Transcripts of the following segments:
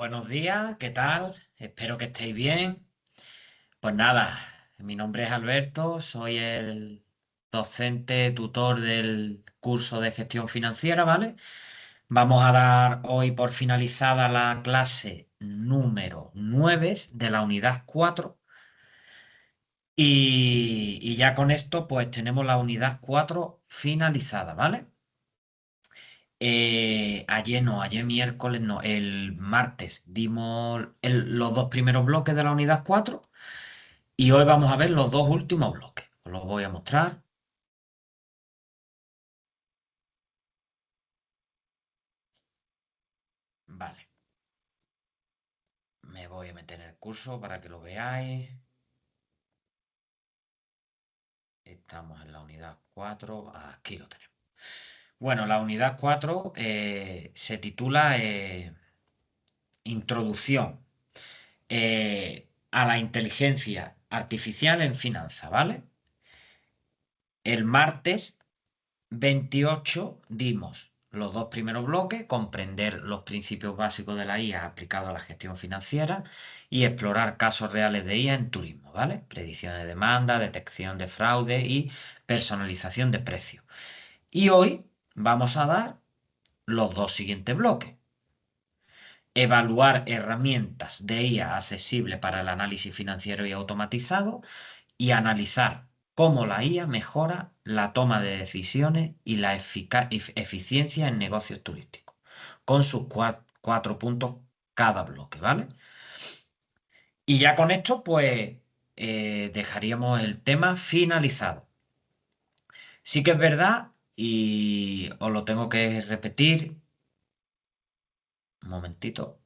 Buenos días, ¿qué tal? Espero que estéis bien. Pues nada, mi nombre es Alberto, soy el docente tutor del curso de gestión financiera, ¿vale? Vamos a dar hoy por finalizada la clase número 9 de la unidad 4 y ya con esto pues tenemos la unidad 4 finalizada, ¿vale? Ayer miércoles no, el martes dimos los dos primeros bloques de la unidad 4 y hoy vamos a ver los dos últimos bloques. Os los voy a mostrar. Vale, me voy a meter en el curso para que lo veáis. Estamos en la unidad 4. Aquí lo tenemos. Bueno, la unidad 4 se titula Introducción a la inteligencia artificial en finanzas, ¿vale? El martes 28 dimos los dos primeros bloques, comprender los principios básicos de la IA aplicados a la gestión financiera y explorar casos reales de IA en turismo, ¿vale? Predicción de demanda, detección de fraude y personalización de precios. Y hoy vamos a dar los dos siguientes bloques. Evaluar herramientas de IA accesibles para el análisis financiero y automatizado y analizar cómo la IA mejora la toma de decisiones y la eficiencia en negocios turísticos, con sus cuatro puntos cada bloque, ¿vale? Y ya con esto, pues, dejaríamos el tema finalizado. Sí que es verdad, y os lo tengo que repetir, un momentito,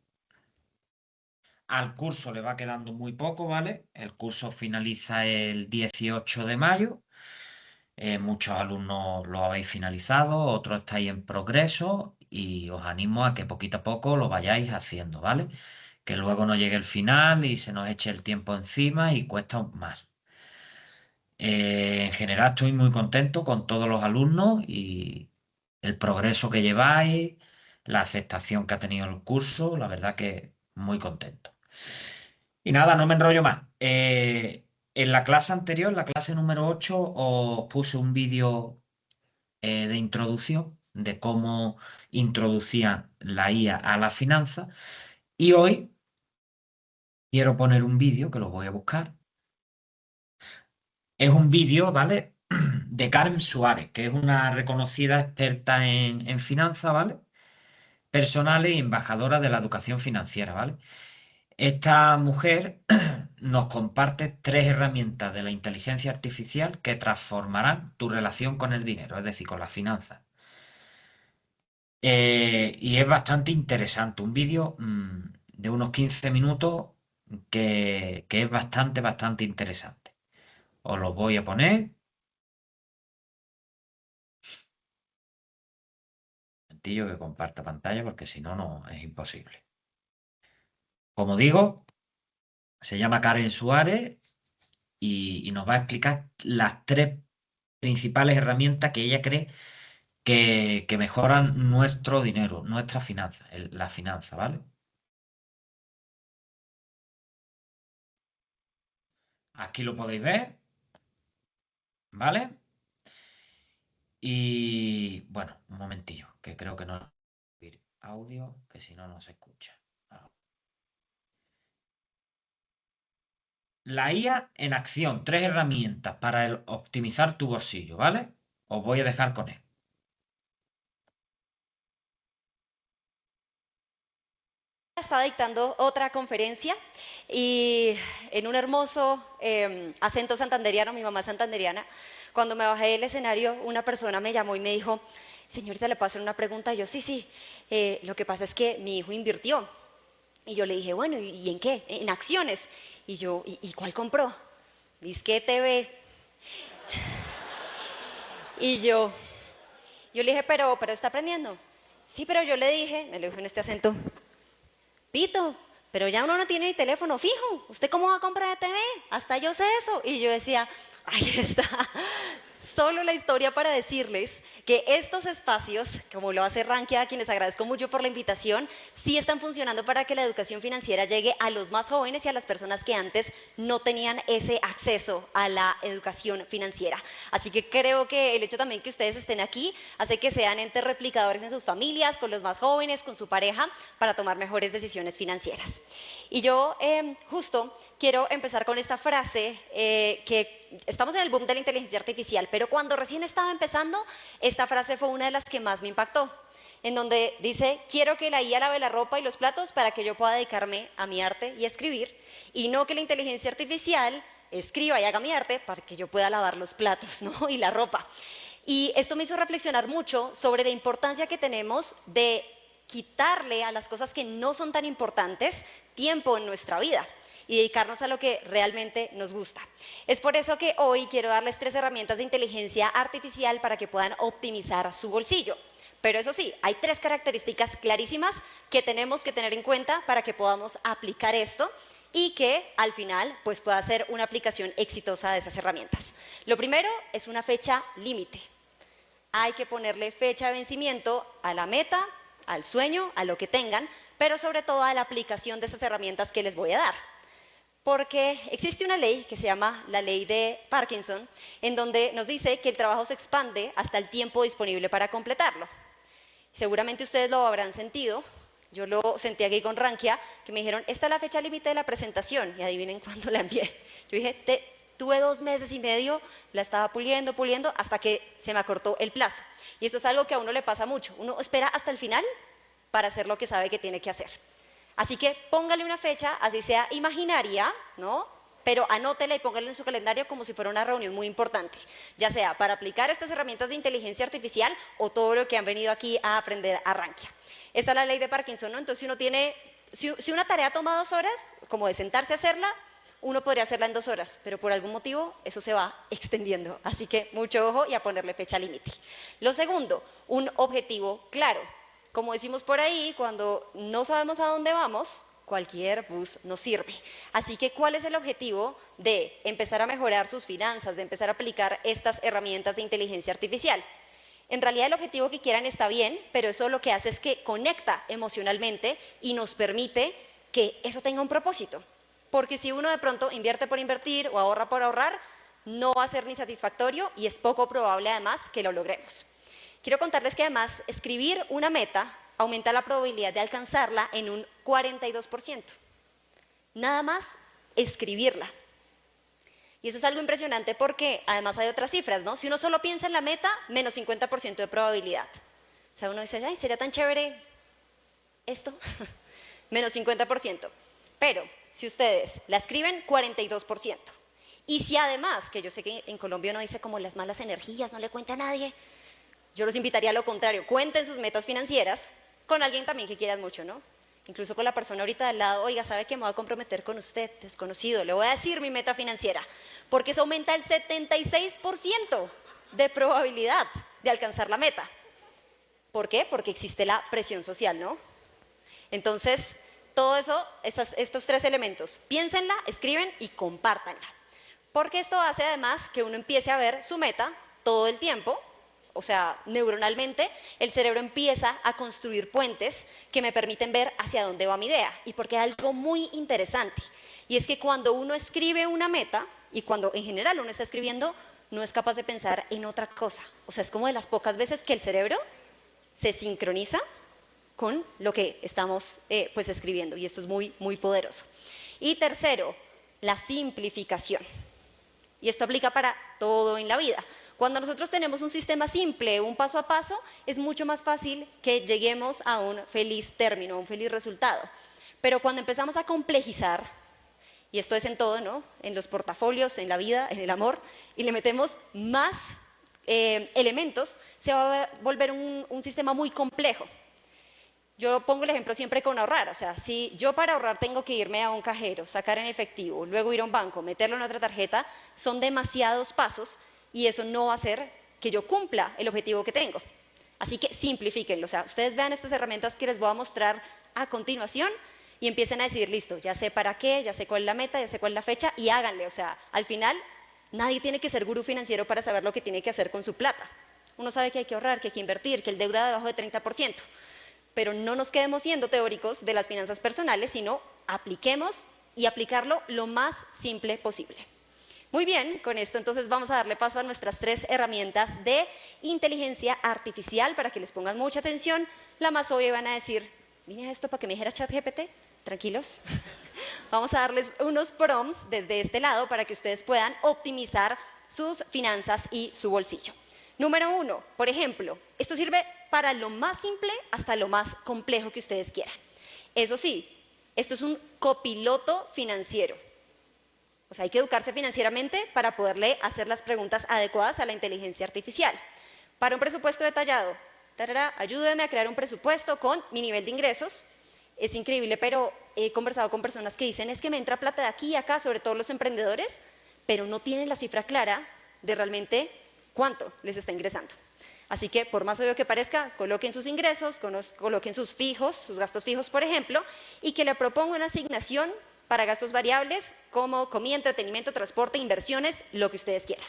al curso le va quedando muy poco, ¿vale? El curso finaliza el 18 de mayo. Muchos alumnos lo habéis finalizado, otros estáis en progreso y os animo a que poquito a poco lo vayáis haciendo, ¿vale? Que luego no llegue el final y se nos eche el tiempo encima y cuesta más. En general estoy muy contento con todos los alumnos y el progreso que lleváis, la aceptación que ha tenido el curso, la verdad que muy contento. Y nada, no me enrollo más. En la clase anterior, la clase número 8, os puse un vídeo de introducción de cómo introducían la IA a la finanza. Y hoy quiero poner un vídeo que lo voy a buscar. Es un vídeo, ¿vale? De Carmen Suárez, que es una reconocida experta en finanzas, ¿vale? Personales y embajadora de la educación financiera, ¿vale? Esta mujer nos comparte tres herramientas de la inteligencia artificial que transformarán tu relación con el dinero, es decir, con las finanzas. Y es bastante interesante, un vídeo de unos 15 minutos que es bastante interesante. Os lo voy a poner, un momentillo que comparta pantalla porque si no, no es imposible. Como digo, se llama Karen Suárez y nos va a explicar las tres principales herramientas que ella cree que mejoran nuestro dinero, nuestra finanza, la finanza, ¿vale? Aquí lo podéis ver, ¿vale? Y bueno, un momentillo, que creo que no audio, que si no, no se escucha. Ah. La IA en acción, tres herramientas para optimizar tu bolsillo, ¿vale? Os voy a dejar con él. Estaba dictando otra conferencia y en un hermoso acento santanderiano, mi mamá es santanderiana, cuando me bajé del escenario, una persona me llamó y me dijo, señorita, ¿le puedo hacer una pregunta? Y yo, sí, sí, lo que pasa es que mi hijo invirtió. Y yo le dije, bueno, ¿y en qué? En acciones. Y yo, ¿y cuál compró? Disque TV. Y yo le dije, pero está aprendiendo. Sí, pero yo le dije, me lo dijo en este acento, Pito, pero ya uno no tiene ni teléfono fijo. ¿Usted cómo va a comprar de TV? Hasta yo sé eso. Y yo decía, ahí está. solo la historia para decirles que estos espacios, como lo hace Rankia, a quienes agradezco mucho por la invitación, sí están funcionando para que la educación financiera llegue a los más jóvenes y a las personas que antes no tenían ese acceso a la educación financiera. Así que creo que el hecho también que ustedes estén aquí hace que sean entes replicadores en sus familias, con los más jóvenes, con su pareja, para tomar mejores decisiones financieras. Y yo justo quiero empezar con esta frase que estamos en el boom de la inteligencia artificial, pero cuando recién estaba empezando, esta frase fue una de las que más me impactó, en donde dice, quiero que la IA lave la ropa y los platos para que yo pueda dedicarme a mi arte y a escribir, y no que la inteligencia artificial escriba y haga mi arte para que yo pueda lavar los platos, ¿no? Y la ropa. Y esto me hizo reflexionar mucho sobre la importancia que tenemos de quitarle a las cosas que no son tan importantes tiempo en nuestra vida y dedicarnos a lo que realmente nos gusta. Es por eso que hoy quiero darles 3 herramientas de inteligencia artificial para que puedan optimizar su bolsillo. Pero eso sí, hay 3 características clarísimas que tenemos que tener en cuenta para que podamos aplicar esto y que al final pues pueda ser una aplicación exitosa de esas herramientas. Lo primero es una fecha límite. Hay que ponerle fecha de vencimiento a la meta, al sueño, a lo que tengan, pero sobre todo a la aplicación de esas herramientas que les voy a dar. Porque existe una ley que se llama la ley de Parkinson, en donde nos dice que el trabajo se expande hasta el tiempo disponible para completarlo. Seguramente ustedes lo habrán sentido, yo lo sentí aquí con Rankia, que me dijeron, esta es la fecha límite de la presentación, y adivinen cuándo la envié. Yo dije, tuve 2 meses y medio, la estaba puliendo, hasta que se me acortó el plazo. Y esto es algo que a uno le pasa mucho, uno espera hasta el final para hacer lo que sabe que tiene que hacer. Así que póngale una fecha, así sea imaginaria, ¿no? Pero anótela y póngala en su calendario como si fuera una reunión muy importante, ya sea para aplicar estas herramientas de inteligencia artificial o todo lo que han venido aquí a aprender a Rankia. Esta es la ley de Parkinson, ¿no? Entonces, si una tarea toma 2 horas, como de sentarse a hacerla, uno podría hacerla en 2 horas, pero por algún motivo eso se va extendiendo. Así que mucho ojo y a ponerle fecha límite. Lo segundo, un objetivo claro. Como decimos por ahí, cuando no sabemos a dónde vamos, cualquier bus nos sirve. Así que, ¿cuál es el objetivo de empezar a mejorar sus finanzas, de empezar a aplicar estas herramientas de inteligencia artificial? En realidad el objetivo que quieran está bien, pero eso lo que hace es que conecta emocionalmente y nos permite que eso tenga un propósito. Porque si uno de pronto invierte por invertir o ahorra por ahorrar, no va a ser ni satisfactorio y es poco probable además que lo logremos. Quiero contarles que además escribir una meta aumenta la probabilidad de alcanzarla en un 42%. Nada más escribirla. Y eso es algo impresionante porque además hay otras cifras, ¿no? Si uno solo piensa en la meta, menos 50% de probabilidad. O sea, uno dice, ay, sería tan chévere esto, menos 50%. Pero si ustedes la escriben, 42%. Y si además, que yo sé que en Colombia uno dice como las malas energías, no le cuenta a nadie, yo los invitaría a lo contrario, cuenten sus metas financieras con alguien también que quieran mucho, ¿no? Incluso con la persona ahorita al lado, oiga, ¿sabe que me voy a comprometer con usted, desconocido? Le voy a decir mi meta financiera, porque eso aumenta el 76% de probabilidad de alcanzar la meta. ¿Por qué? Porque existe la presión social, ¿no? Entonces, todo eso, estos 3 elementos, piénsenla, escriben y compártanla. Porque esto hace además que uno empiece a ver su meta todo el tiempo. O sea, neuronalmente, el cerebro empieza a construir puentes que me permiten ver hacia dónde va mi idea. Y porque hay algo muy interesante, y es que cuando uno escribe una meta, y cuando en general uno está escribiendo, no es capaz de pensar en otra cosa. O sea, es como de las pocas veces que el cerebro se sincroniza con lo que estamos pues escribiendo, y esto es muy, muy poderoso. Y tercero, la simplificación. Y esto aplica para todo en la vida. Cuando nosotros tenemos un sistema simple, un paso a paso, es mucho más fácil que lleguemos a un feliz término, a un feliz resultado. Pero cuando empezamos a complejizar, y esto es en todo, ¿no? En los portafolios, en la vida, en el amor, y le metemos más elementos, se va a volver un sistema muy complejo. Yo pongo el ejemplo siempre con ahorrar, o sea, si yo para ahorrar tengo que irme a un cajero, sacar en efectivo, luego ir a un banco, meterlo en otra tarjeta, son demasiados pasos y eso no va a hacer que yo cumpla el objetivo que tengo. Así que simplifíquenlo, o sea, ustedes vean estas herramientas que les voy a mostrar a continuación y empiecen a decir, listo, ya sé para qué, ya sé cuál es la meta, ya sé cuál es la fecha y háganle, o sea, al final Nadie tiene que ser gurú financiero para saber lo que tiene que hacer con su plata. Uno sabe que hay que ahorrar, que hay que invertir, que el deuda debajo de 30%. Pero no nos quedemos siendo teóricos de las finanzas personales, sino apliquemos y aplicarlo lo más simple posible. Muy bien, con esto entonces vamos a darle paso a nuestras 3 herramientas de inteligencia artificial para que les pongan mucha atención. La más obvia van a decir, ¿vine a esto para que me dijera ChatGPT? Tranquilos. Vamos a darles unos prompts desde este lado para que ustedes puedan optimizar sus finanzas y su bolsillo. Número 1, por ejemplo, esto sirve para lo más simple hasta lo más complejo que ustedes quieran. Eso sí, esto es un copiloto financiero. O sea, hay que educarse financieramente para poderle hacer las preguntas adecuadas a la inteligencia artificial. Para un presupuesto detallado, ayúdeme a crear un presupuesto con mi nivel de ingresos. Es increíble, pero he conversado con personas que dicen, es que me entra plata de aquí y acá, sobre todo los emprendedores, pero no tienen la cifra clara de realmente cuánto les está ingresando. Así que, por más obvio que parezca, coloquen sus ingresos, coloquen sus fijos, sus gastos fijos, por ejemplo, y que le proponga una asignación para gastos variables como comida, entretenimiento, transporte, inversiones, lo que ustedes quieran.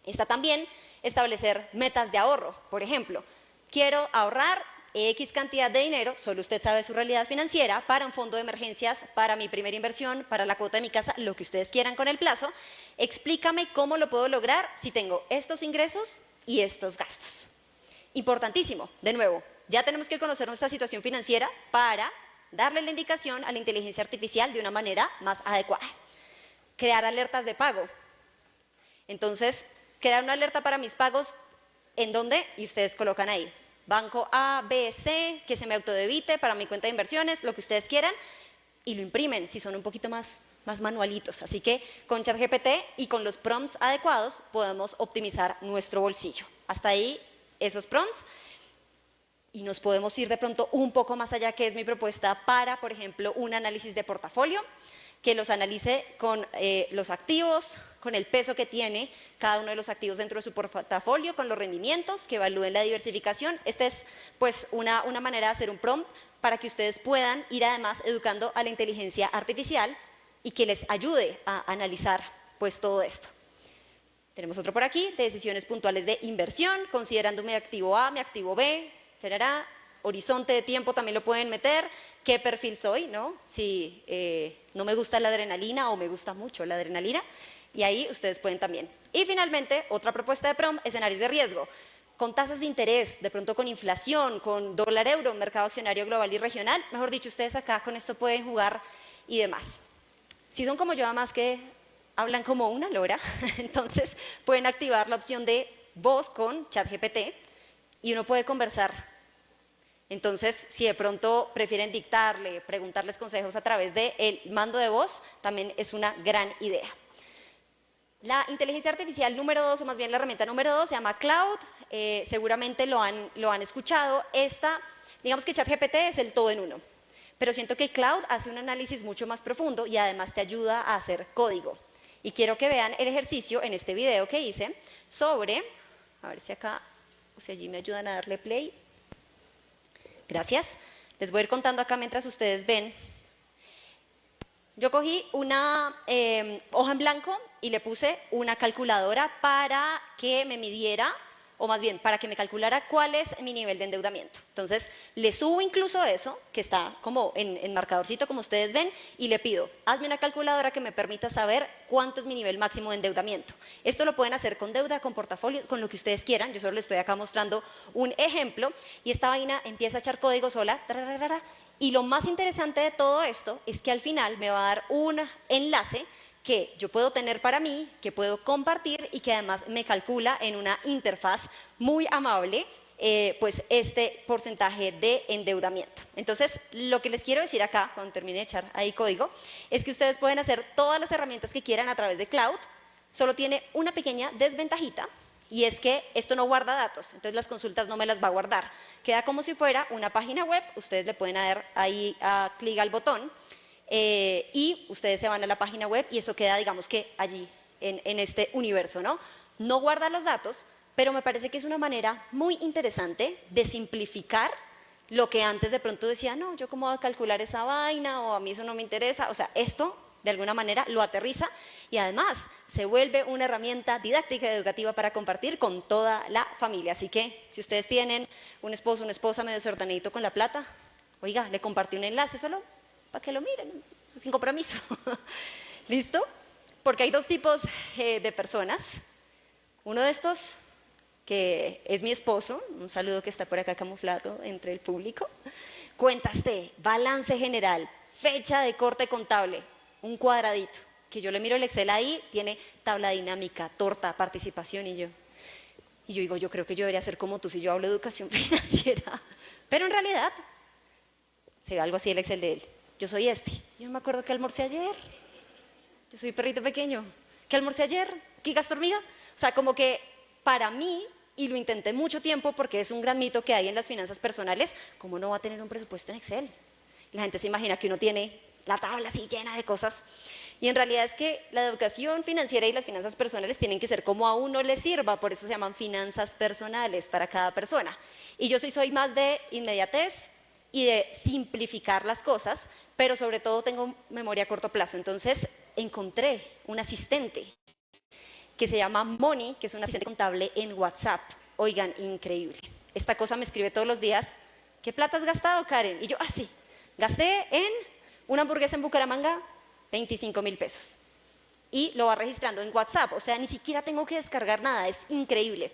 Está también establecer metas de ahorro. Por ejemplo, quiero ahorrar X cantidad de dinero, solo usted sabe su realidad financiera, para un fondo de emergencias, para mi primera inversión, para la cuota de mi casa, lo que ustedes quieran con el plazo. Explícame cómo lo puedo lograr si tengo estos ingresos y estos gastos. Importantísimo, de nuevo, ya tenemos que conocer nuestra situación financiera para darle la indicación a la inteligencia artificial de una manera más adecuada. Crear alertas de pago. Entonces, crear una alerta para mis pagos, ¿en dónde? Y ustedes colocan ahí, banco A, B, C, que se me autodebite para mi cuenta de inversiones, lo que ustedes quieran, y lo imprimen si son un poquito más manualitos. Así que con ChatGPT y con los prompts adecuados podemos optimizar nuestro bolsillo. Hasta ahí esos prompts. Y nos podemos ir de pronto un poco más allá, que es mi propuesta para, por ejemplo, un análisis de portafolio, que los analice con los activos, con el peso que tiene cada uno de los activos dentro de su portafolio, con los rendimientos, que evalúen la diversificación. Esta es pues una manera de hacer un prompt para que ustedes puedan ir además educando a la inteligencia artificial y que les ayude a analizar pues todo esto. Tenemos otro por aquí, de decisiones puntuales de inversión, considerando mi activo A, mi activo B, horizonte de tiempo también lo pueden meter, qué perfil soy, ¿no? Si no me gusta la adrenalina o me gusta mucho la adrenalina, y ahí ustedes pueden también. Y finalmente, otra propuesta de prompt, escenarios de riesgo, con tasas de interés, de pronto con inflación, con dólar euro, mercado accionario global y regional, mejor dicho, ustedes acá con esto pueden jugar y demás. Si son como yo, además que hablan como una lora, entonces pueden activar la opción de voz con ChatGPT y uno puede conversar. Entonces, si de pronto prefieren dictarle, preguntarles consejos a través del mando de voz, también es una gran idea. La inteligencia artificial número 2, o más bien la herramienta número 2, se llama Cloud. Seguramente lo han escuchado. Digamos que ChatGPT es el todo en uno. Pero siento que Cloud hace un análisis mucho más profundo y además te ayuda a hacer código. Y quiero que vean el ejercicio en este video que hice sobre, a ver si acá, o si allí me ayudan a darle play. Gracias. Les voy a ir contando acá mientras ustedes ven. Yo cogí una hoja en blanco y le puse una calculadora para que me midiera, o más bien, para que me calculara cuál es mi nivel de endeudamiento. Entonces, le subo incluso eso, que está como en marcadorcito, como ustedes ven, y le pido, hazme una calculadora que me permita saber cuánto es mi nivel máximo de endeudamiento. Esto lo pueden hacer con deuda, con portafolios, con lo que ustedes quieran. Yo solo les estoy acá mostrando un ejemplo, y esta vaina empieza a echar código sola, y lo más interesante de todo esto es que al final me va a dar un enlace que yo puedo tener para mí, que puedo compartir y que además me calcula en una interfaz muy amable pues este porcentaje de endeudamiento. Entonces, lo que les quiero decir acá, cuando termine de echar ahí código, es que ustedes pueden hacer todas las herramientas que quieran a través de Cloud, solo tiene una pequeña desventajita, y es que esto no guarda datos, entonces las consultas no me las va a guardar. Queda como si fuera una página web, ustedes le pueden dar ahí clic al botón, y ustedes se van a la página web y eso queda, digamos que allí, en este universo, ¿no? No guarda los datos, pero me parece que es una manera muy interesante de simplificar lo que antes de pronto decía, no, yo cómo voy a calcular esa vaina, o a mí eso no me interesa. O sea, esto de alguna manera lo aterriza y además se vuelve una herramienta didáctica y educativa para compartir con toda la familia. Así que si ustedes tienen un esposo, una esposa medio desordenadito con la plata, oiga, le compartí un enlace solo para que lo miren, sin compromiso. ¿Listo? Porque hay dos tipos de personas. Uno de estos, que es mi esposo, un saludo que está por acá camuflado entre el público. Cuentas de balance general, fecha de corte contable, un cuadradito, que yo le miro el Excel ahí, tiene tabla dinámica, torta, participación y yo digo, yo creo que yo debería ser como tú si yo hablo de educación financiera. Pero en realidad, se ve algo así el Excel de él. Yo soy este. Yo me acuerdo que almorcé ayer. Yo soy perrito pequeño. ¿Qué almorcé ayer? ¿Qué gasto hormiga? O sea, como que para mí, y lo intenté mucho tiempo porque es un gran mito que hay en las finanzas personales, ¿cómo no va a tener un presupuesto en Excel? La gente se imagina que uno tiene la tabla así llena de cosas. Y en realidad es que la educación financiera y las finanzas personales tienen que ser como a uno le sirva, por eso se llaman finanzas personales para cada persona. Y yo sí soy más de inmediatez y de simplificar las cosas, pero sobre todo tengo memoria a corto plazo. Entonces encontré un asistente que se llama Moni, que es un asistente contable en WhatsApp. Oigan, increíble. Esta cosa me escribe todos los días, ¿qué plata has gastado, Karen? Y yo, sí, gasté en una hamburguesa en Bucaramanga, 25.000 pesos. Y lo va registrando en WhatsApp, o sea, ni siquiera tengo que descargar nada, es increíble.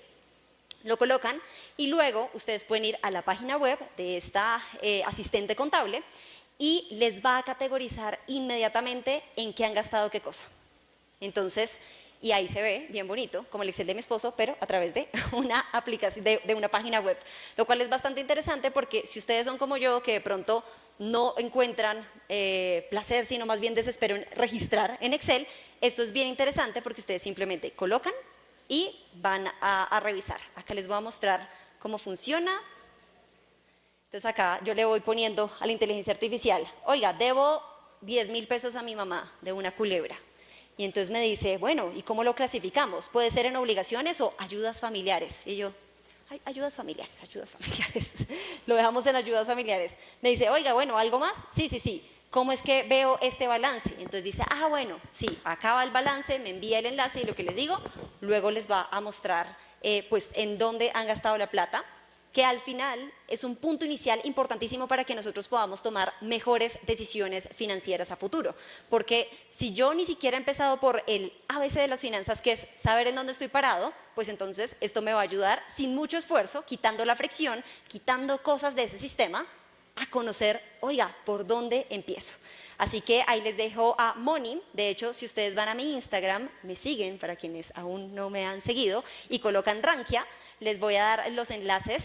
Lo colocan y luego ustedes pueden ir a la página web de esta asistente contable y les va a categorizar inmediatamente en qué han gastado qué cosa. Entonces, y ahí se ve bien bonito, como el Excel de mi esposo, pero a través de una aplicación, de una página web, lo cual es bastante interesante porque si ustedes son como yo, que de pronto no encuentran placer, sino más bien desespero en registrar en Excel, esto es bien interesante porque ustedes simplemente colocan y van a revisar. Acá les voy a mostrar cómo funciona. Entonces acá yo le voy poniendo a la inteligencia artificial, oiga, debo 10.000 pesos a mi mamá de una culebra. Y entonces me dice, bueno, ¿y cómo lo clasificamos? ¿Puede ser en obligaciones o ayudas familiares? Y yo, ay, ayudas familiares, ayudas familiares. Lo dejamos en ayudas familiares. Me dice, oiga, bueno, ¿algo más? Sí, sí, sí. ¿Cómo es que veo este balance? Entonces dice, bueno, sí, acá va el balance, me envía el enlace y lo que les digo, luego les va a mostrar pues en dónde han gastado la plata, que al final es un punto inicial importantísimo para que nosotros podamos tomar mejores decisiones financieras a futuro. Porque si yo ni siquiera he empezado por el ABC de las finanzas, que es saber en dónde estoy parado, pues entonces esto me va a ayudar sin mucho esfuerzo, quitando la fricción, quitando cosas de ese sistema, a conocer, oiga, ¿por dónde empiezo? Así que ahí les dejo a Moni. De hecho, si ustedes van a mi Instagram, me siguen, para quienes aún no me han seguido, y colocan Rankia, les voy a dar los enlaces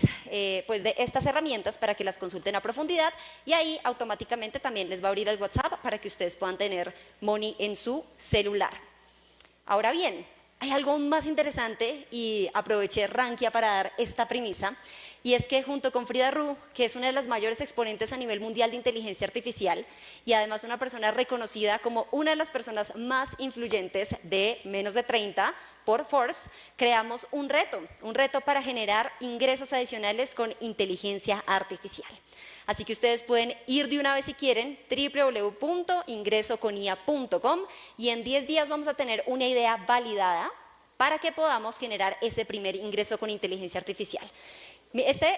pues de estas herramientas para que las consulten a profundidad y ahí automáticamente también les va a abrir el WhatsApp para que ustedes puedan tener Moni en su celular. Ahora bien, hay algo aún más interesante y aproveché Rankia para dar esta premisa, y es que junto con Frida Ru, que es una de las mayores exponentes a nivel mundial de inteligencia artificial y además una persona reconocida como una de las personas más influyentes de menos de 30 por Forbes, creamos un reto para generar ingresos adicionales con inteligencia artificial. Así que ustedes pueden ir de una vez si quieren, www.ingresoconia.com, y en 10 días vamos a tener una idea validada para que podamos generar ese primer ingreso con inteligencia artificial.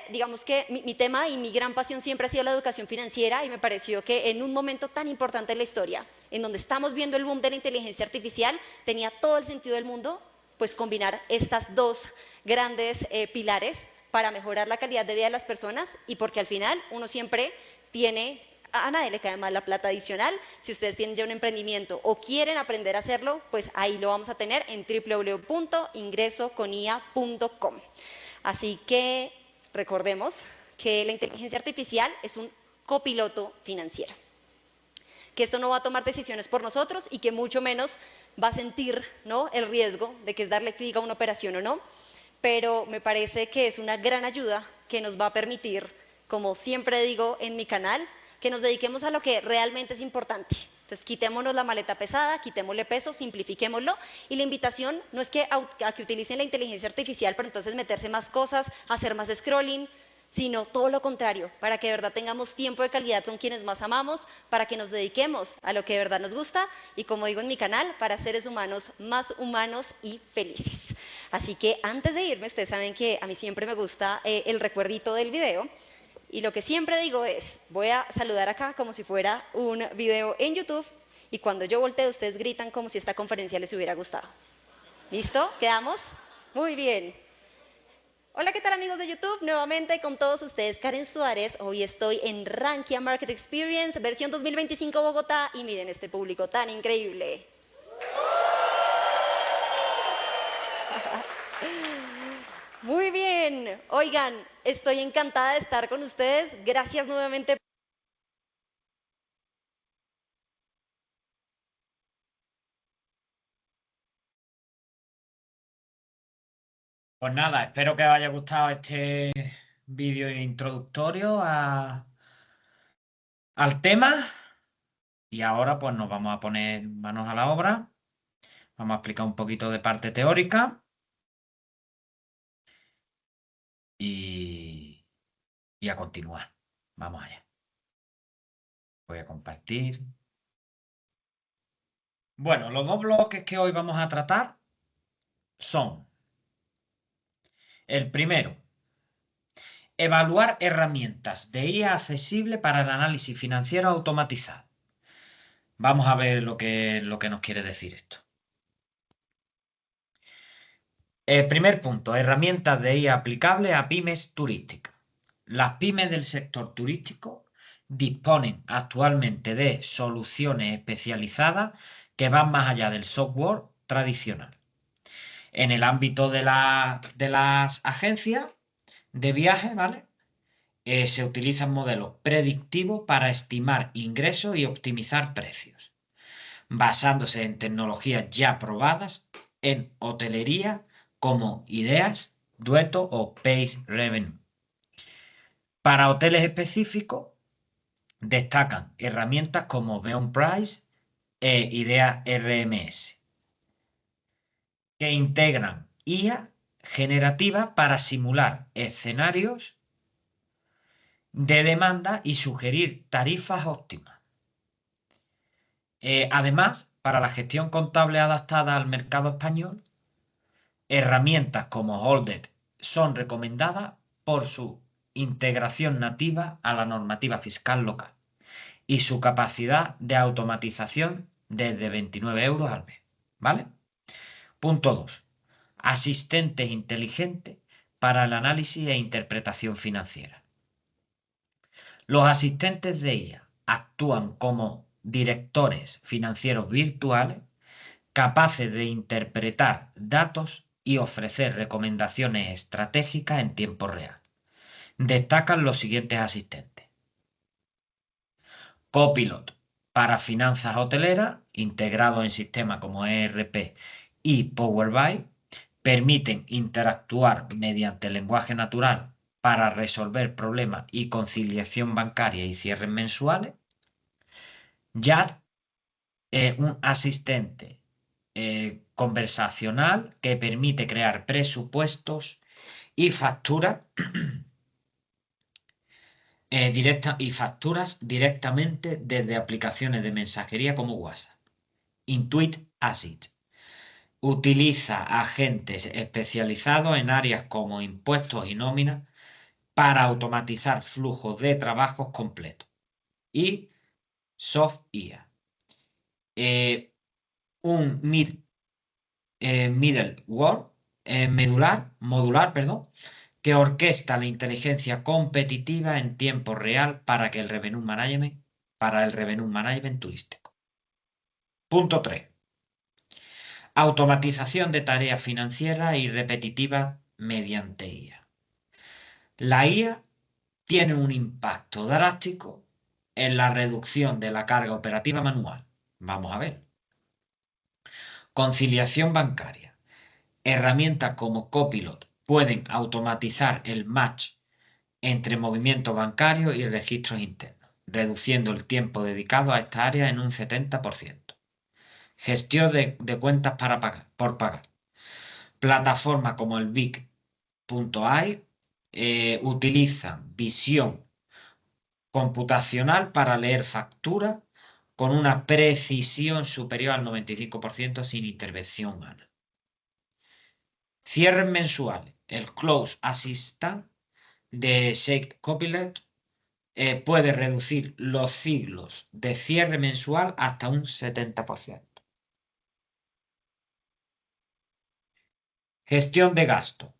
Digamos que mi tema y mi gran pasión siempre ha sido la educación financiera y me pareció que en un momento tan importante de la historia, en donde estamos viendo el boom de la inteligencia artificial, tenía todo el sentido del mundo pues combinar estas dos grandes pilares para mejorar la calidad de vida de las personas y porque al final uno siempre tiene, a nadie le cae mal la plata adicional. Si ustedes tienen ya un emprendimiento o quieren aprender a hacerlo, pues ahí lo vamos a tener en www.ingresoconia.com. Así que recordemos que la inteligencia artificial es un copiloto financiero, que esto no va a tomar decisiones por nosotros y que mucho menos va a sentir, ¿no?, el riesgo de que es darle clic a una operación o no, pero me parece que es una gran ayuda que nos va a permitir, como siempre digo en mi canal, que nos dediquemos a lo que realmente es importante. Entonces quitémonos la maleta pesada, quitémosle peso, simplifiquémoslo, y la invitación no es que a que utilicen la inteligencia artificial para entonces meterse más cosas, hacer más scrolling, sino todo lo contrario, para que de verdad tengamos tiempo de calidad con quienes más amamos, para que nos dediquemos a lo que de verdad nos gusta y, como digo en mi canal, para seres humanos más humanos y felices. Así que antes de irme, ustedes saben que a mí siempre me gusta el recuerdito del video. Y lo que siempre digo es, voy a saludar acá como si fuera un video en YouTube y cuando yo voltee ustedes gritan como si esta conferencia les hubiera gustado. ¿Listo? ¿Quedamos? Muy bien. Hola, ¿qué tal amigos de YouTube? Nuevamente con todos ustedes, Karen Suárez. Hoy estoy en Rankia Market Experience, versión 2025 Bogotá y miren este público tan increíble. Muy bien. Oigan, estoy encantada de estar con ustedes. Gracias nuevamente. Pues nada, espero que os haya gustado este vídeo introductorio al tema. Y ahora pues nos vamos a poner manos a la obra. Vamos a explicar un poquito de parte teórica. Y a continuar. Vamos allá. Voy a compartir. Bueno, los dos bloques que hoy vamos a tratar son: el primero, evaluar herramientas de IA accesible para el análisis financiero automatizado. Vamos a ver lo que nos quiere decir esto. El primer punto, herramientas de IA aplicables a pymes turísticas. Las pymes del sector turístico disponen actualmente de soluciones especializadas que van más allá del software tradicional. En el ámbito de las agencias de viajes, ¿vale? Se utilizan modelos predictivos para estimar ingresos y optimizar precios, basándose en tecnologías ya probadas en hotelería como Ideas, Dueto o Pace Revenue. Para hoteles específicos destacan herramientas como Beon Price e Idea RMS, que integran IA generativa para simular escenarios de demanda y sugerir tarifas óptimas. Además, para la gestión contable adaptada al mercado español, herramientas como Holded son recomendadas por su integración nativa a la normativa fiscal local y su capacidad de automatización desde 29 euros al mes. ¿Vale? Punto 2. Asistentes inteligentes para el análisis e interpretación financiera. Los asistentes de IA actúan como directores financieros virtuales capaces de interpretar datos y ofrecer recomendaciones estratégicas en tiempo real. Destacan los siguientes asistentes: Copilot para finanzas hoteleras, integrado en sistemas como ERP y Power BI, permiten interactuar mediante lenguaje natural para resolver problemas y conciliación bancaria y cierres mensuales. Yad, un asistente conversacional que permite crear presupuestos y facturas directamente desde aplicaciones de mensajería como WhatsApp. Intuit Assist utiliza agentes especializados en áreas como impuestos y nóminas para automatizar flujos de trabajos completos. Y Soft IA, un middleware modular, perdón, que orquesta la inteligencia competitiva en tiempo real para el revenue management turístico. Punto 3. Automatización de tareas financieras y repetitivas mediante IA. La IA tiene un impacto drástico en la reducción de la carga operativa manual. Vamos a ver. Conciliación bancaria. Herramientas como Copilot pueden automatizar el match entre movimientos bancarios y registros internos, reduciendo el tiempo dedicado a esta área en un 70%. Gestión de cuentas por pagar. Plataformas como el Big.ai utilizan visión computacional para leer facturas con una precisión superior al 95% sin intervención humana. Cierres mensuales. El Close Assistant de Shake Copilot puede reducir los ciclos de cierre mensual hasta un 70%. Gestión de gasto.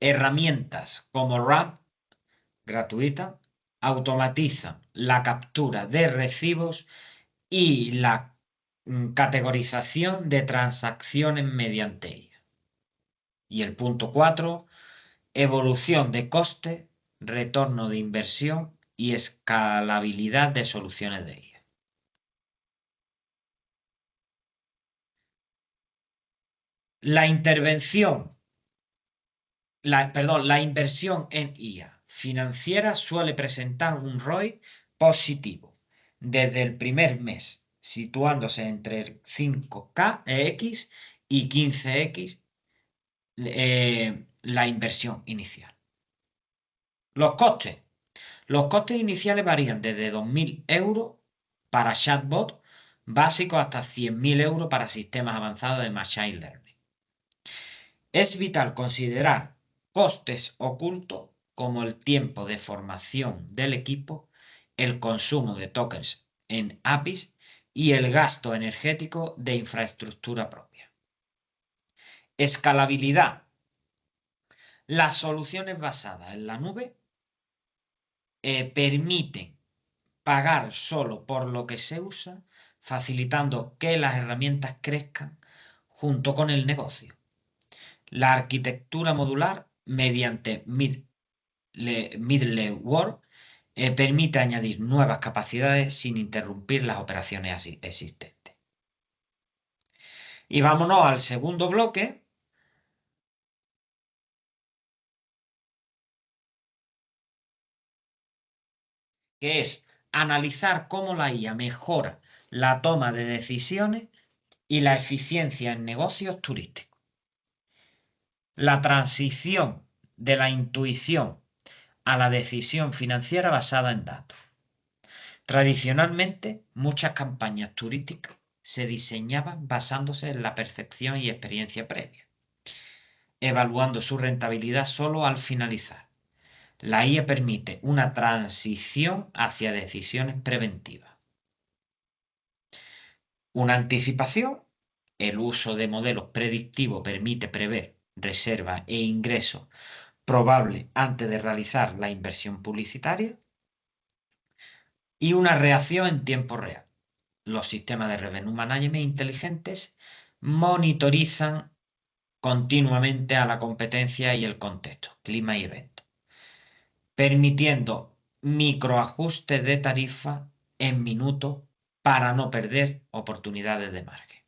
Herramientas como RAP, gratuita, automatizan la captura de recibos y la categorización de transacciones mediante ella. Y el punto 4, evolución de coste, retorno de inversión y escalabilidad de soluciones de IA. La inversión en IA financiera suele presentar un ROI positivo desde el primer mes, situándose entre 5x y 15x la inversión inicial. Los costes. Los costes iniciales varían desde 2.000 euros para chatbot básicos hasta 100.000 euros para sistemas avanzados de Machine Learning. Es vital considerar costes ocultos como el tiempo de formación del equipo, el consumo de tokens en APIs y el gasto energético de infraestructura propia. Escalabilidad. Las soluciones basadas en la nube permiten pagar solo por lo que se usa, facilitando que las herramientas crezcan junto con el negocio. La arquitectura modular mediante middleware permite añadir nuevas capacidades sin interrumpir las operaciones existentes. Y vámonos al segundo bloque, que es analizar cómo la IA mejora la toma de decisiones y la eficiencia en negocios turísticos. La transición de la intuición a la decisión financiera basada en datos. Tradicionalmente, muchas campañas turísticas se diseñaban basándose en la percepción y experiencia previa, evaluando su rentabilidad solo al finalizar. La IA permite una transición hacia decisiones preventivas. Una anticipación. El uso de modelos predictivos permite prever reservas e ingresos probables antes de realizar la inversión publicitaria. Y una reacción en tiempo real. Los sistemas de Revenue Management inteligentes monitorizan continuamente a la competencia y el contexto, clima y evento, permitiendo microajustes de tarifa en minutos para no perder oportunidades de margen.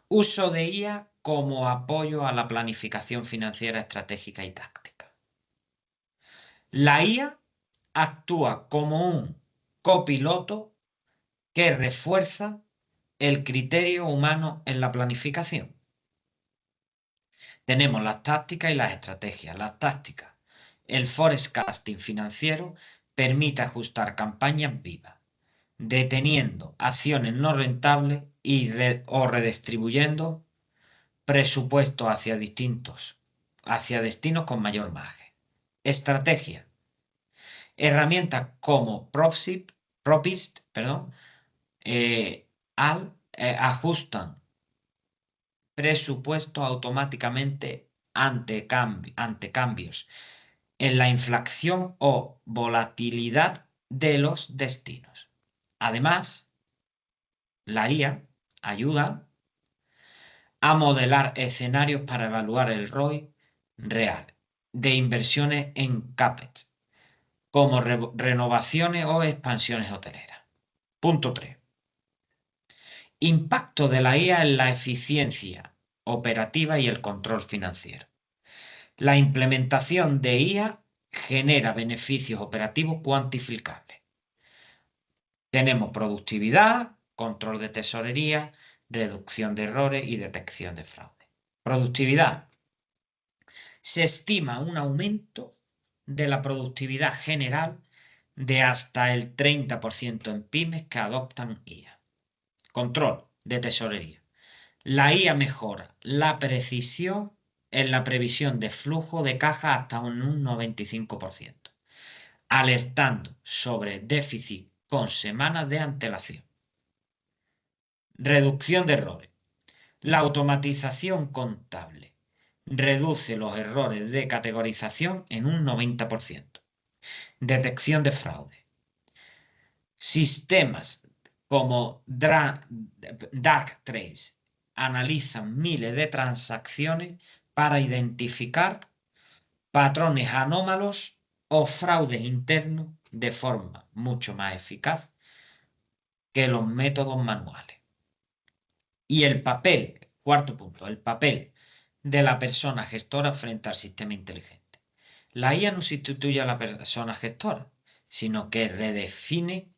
Uso de IA como apoyo a la planificación financiera estratégica y táctica. La IA actúa como un copiloto que refuerza el criterio humano en la planificación. Tenemos las tácticas y las estrategias. Las tácticas. El forecasting financiero permite ajustar campañas vivas, deteniendo acciones no rentables o redistribuyendo presupuestos hacia destinos con mayor margen. Estrategia. Herramientas como Propist, ajustan presupuesto automáticamente ante cambios en la inflación o volatilidad de los destinos. Además, la IA ayuda a modelar escenarios para evaluar el ROI real de inversiones en CAPEX, como renovaciones o expansiones hoteleras. Punto 3. Impacto de la IA en la eficiencia operativa y el control financiero. La implementación de IA genera beneficios operativos cuantificables. Tenemos productividad, control de tesorería, reducción de errores y detección de fraude. Productividad. se estima un aumento de la productividad general de hasta el 30% en pymes que adoptan IA. Control de tesorería. La IA mejora la precisión en la previsión de flujo de caja hasta un 95%, alertando sobre déficit con semanas de antelación. Reducción de errores. La automatización contable reduce los errores de categorización en un 90%. Detección de fraude. Sistemas como Darktrace analizan miles de transacciones para identificar patrones anómalos o fraudes internos de forma mucho más eficaz que los métodos manuales. Y el papel, cuarto punto, el papel de la persona gestora frente al sistema inteligente. La IA no sustituye a la persona gestora, sino que redefine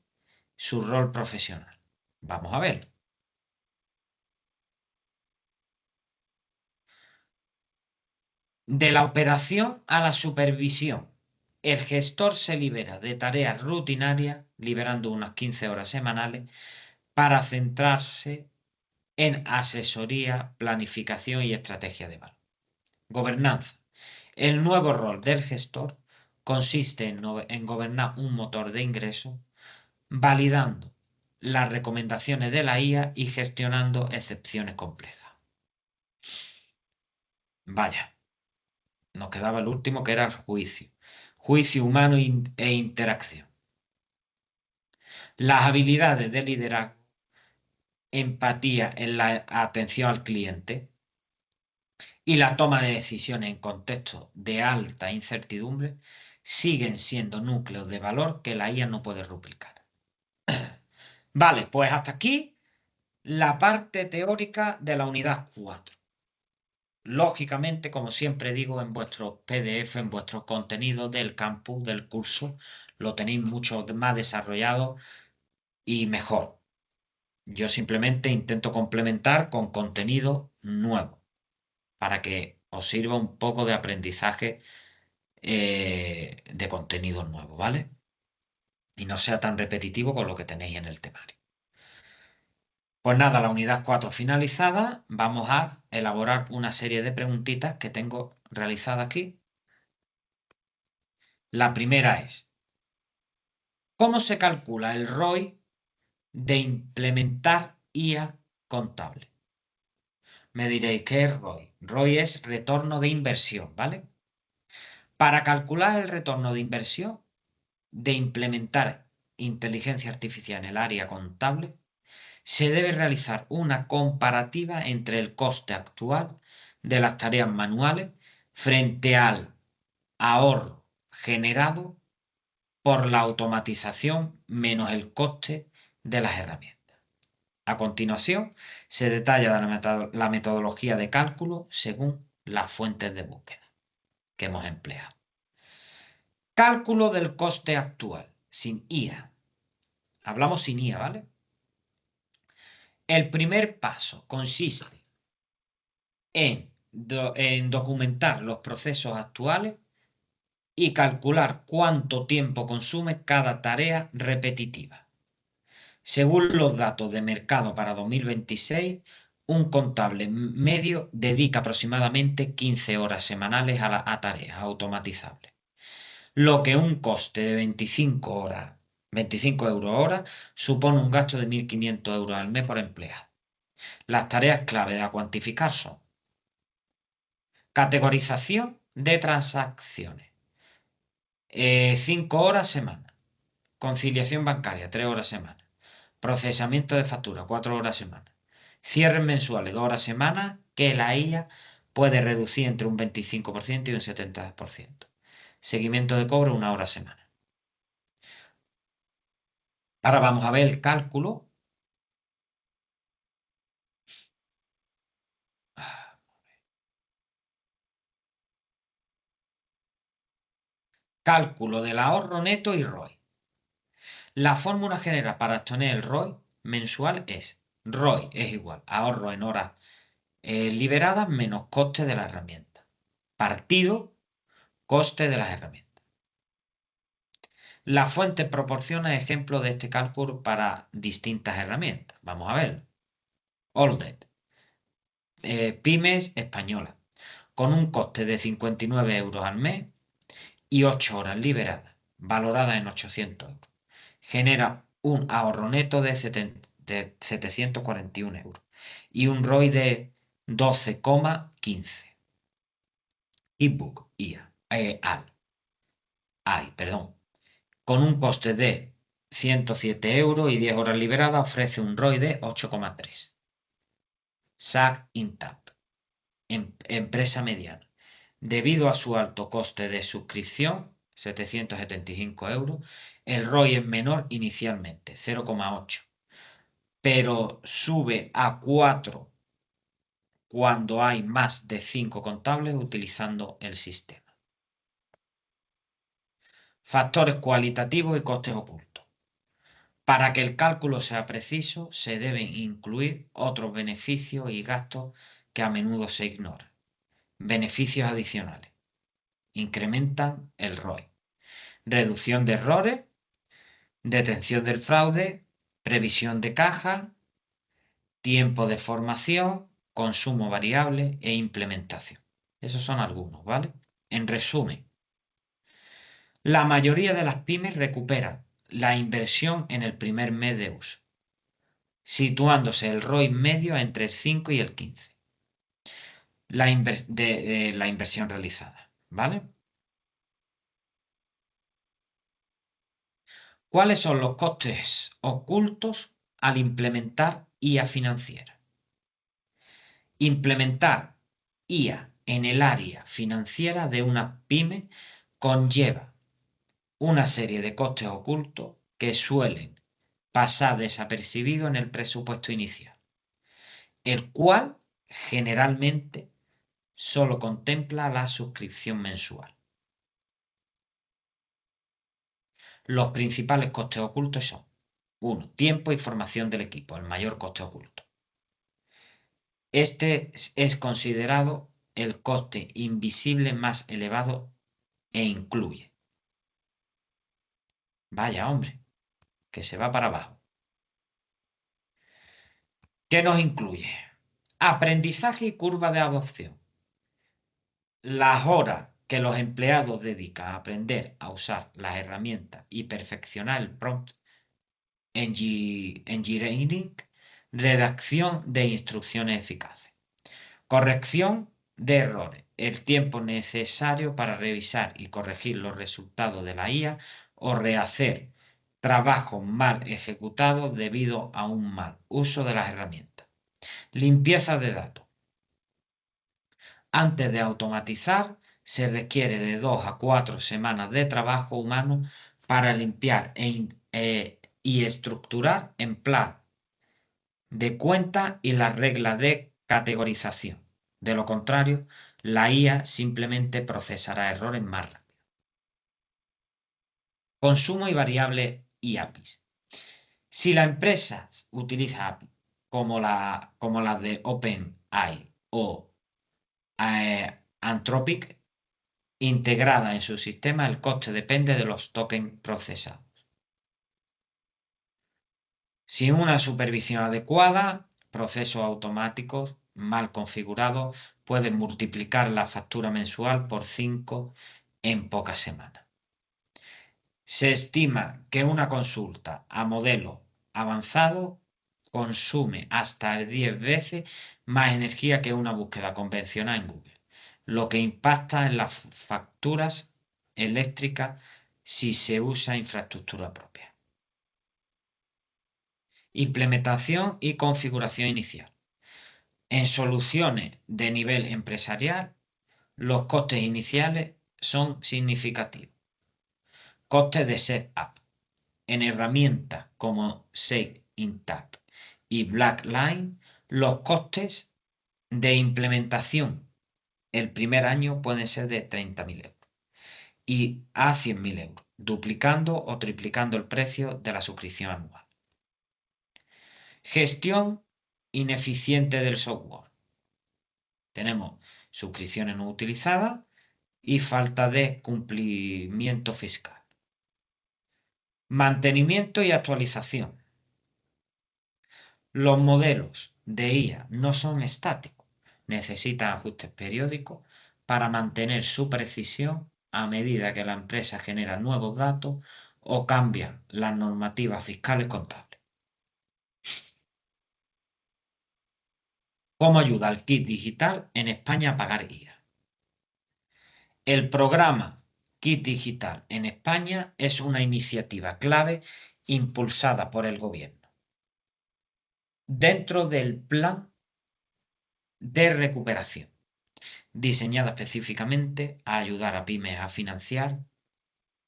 su rol profesional. Vamos a ver. De la operación a la supervisión. El gestor se libera de tareas rutinarias, liberando unas 15 horas semanales, para centrarse en asesoría, planificación y estrategia de valor. Gobernanza. El nuevo rol del gestor consiste en gobernar un motor de ingreso, validando las recomendaciones de la IA y gestionando excepciones complejas. Vaya, nos quedaba el último que era el juicio. Juicio humano e interacción. Las habilidades de liderazgo, empatía en la atención al cliente y la toma de decisiones en contextos de alta incertidumbre siguen siendo núcleos de valor que la IA no puede replicar. Vale, pues hasta aquí la parte teórica de la unidad 4. Lógicamente, como siempre digo, en vuestros PDF, en vuestros contenidos del campus, del curso, lo tenéis mucho más desarrollado y mejor. Yo simplemente intento complementar con contenido nuevo para que os sirva un poco de aprendizaje de contenido nuevo, ¿vale? Y no sea tan repetitivo con lo que tenéis en el temario. Pues nada, la unidad 4 finalizada, vamos a elaborar una serie de preguntitas que tengo realizadas aquí. La primera es, ¿cómo se calcula el ROI de implementar IA contable? Me diréis, ¿qué es ROI? ROI es retorno de inversión, ¿vale? Para calcular el retorno de inversión de implementar inteligencia artificial en el área contable, se debe realizar una comparativa entre el coste actual de las tareas manuales frente al ahorro generado por la automatización menos el coste de las herramientas. A continuación, se detalla la metodología de cálculo según las fuentes de búsqueda que hemos empleado. Cálculo del coste actual, sin IA. Hablamos sin IA, ¿vale? El primer paso consiste en documentar los procesos actuales y calcular cuánto tiempo consume cada tarea repetitiva. Según los datos de mercado para 2026, un contable medio dedica aproximadamente 15 horas semanales a tareas automatizables, lo que un coste de 25 euros hora supone un gasto de 1.500 euros al mes por empleado. Las tareas clave a cuantificar son categorización de transacciones, 5 horas semana. Conciliación bancaria, 3 horas semana. Procesamiento de factura, 4 horas semana. Cierres mensuales, 2 horas semana, que la IA puede reducir entre un 25% y un 70%. Seguimiento de cobro, 1 hora semana. Ahora vamos a ver el cálculo. Cálculo del ahorro neto y ROI. La fórmula general para obtener el ROI mensual es ROI es igual a ahorro en horas liberadas menos coste de la herramienta. partido coste de las herramientas. La fuente proporciona ejemplos de este cálculo para distintas herramientas. Vamos a ver. Allnet, pymes española, con un coste de 59 euros al mes y 8 horas liberadas, valoradas en 800 euros. Genera un ahorro neto de 741 euros y un ROI de 12,15. Ebook IA, perdón, con un coste de 107 euros y 10 horas liberadas ofrece un ROI de 8,3. SAC Intact, empresa mediana. Debido a su alto coste de suscripción, 775 euros, el ROI es menor inicialmente, 0,8, pero sube a 4 cuando hay más de 5 contables utilizando el sistema. Factores cualitativos y costes ocultos. Para que el cálculo sea preciso, se deben incluir otros beneficios y gastos que a menudo se ignoran. Beneficios adicionales. Incrementan el ROI. Reducción de errores, detención del fraude, previsión de caja, tiempo de formación, consumo variable e implementación. Esos son algunos, ¿vale? En resumen, la mayoría de las pymes recuperan la inversión en el primer mes de uso, situándose el ROI medio entre el 5 y el 15 de la inversión realizada, ¿vale? ¿Cuáles son los costes ocultos al implementar IA financiera? Implementar IA en el área financiera de una pyme conlleva una serie de costes ocultos que suelen pasar desapercibidos en el presupuesto inicial, el cual generalmente solo contempla la suscripción mensual. Los principales costes ocultos son: 1. Tiempo y formación del equipo, el mayor coste oculto. Este es considerado el coste invisible más elevado e incluye, vaya hombre, que se va para abajo. ¿Qué nos incluye? Aprendizaje y curva de adopción. Las horas que los empleados dedican a aprender a usar las herramientas y perfeccionar el prompt engineering, redacción de instrucciones eficaces. Corrección de errores. El tiempo necesario para revisar y corregir los resultados de la IA o rehacer trabajos mal ejecutados debido a un mal uso de las herramientas. Limpieza de datos. Antes de automatizar, se requiere de 2 a 4 semanas de trabajo humano para limpiar y estructurar en plan de cuenta y las reglas de categorización. De lo contrario, la IA simplemente procesará errores más rápido. Consumo y variables y APIs. Si la empresa utiliza APIs como las de OpenAI o Anthropic integrada en su sistema, el coste depende de los tokens procesados. Sin una supervisión adecuada, procesos automáticos mal configurados pueden multiplicar la factura mensual por 5 en pocas semanas. Se estima que una consulta a modelo avanzado consume hasta 10 veces más energía que una búsqueda convencional en Google, lo que impacta en las facturas eléctricas si se usa infraestructura propia. Implementación y configuración inicial. En soluciones de nivel empresarial, los costes iniciales son significativos. Costes de setup. En herramientas como Sage Intacct y Blackline, los costes de implementación el primer año pueden ser de 30.000 euros y a 100.000 euros, duplicando o triplicando el precio de la suscripción anual. Gestión ineficiente del software. Tenemos suscripciones no utilizadas, y falta de cumplimiento fiscal. Mantenimiento y actualización. Los modelos de IA no son estáticos, necesitan ajustes periódicos para mantener su precisión a medida que la empresa genera nuevos datos o cambia las normativas fiscales contables. ¿Cómo ayuda al kit digital en España a pagar IA? El programa Kit Digital en España es una iniciativa clave impulsada por el gobierno. Dentro del plan de recuperación, diseñada específicamente a ayudar a pymes a financiar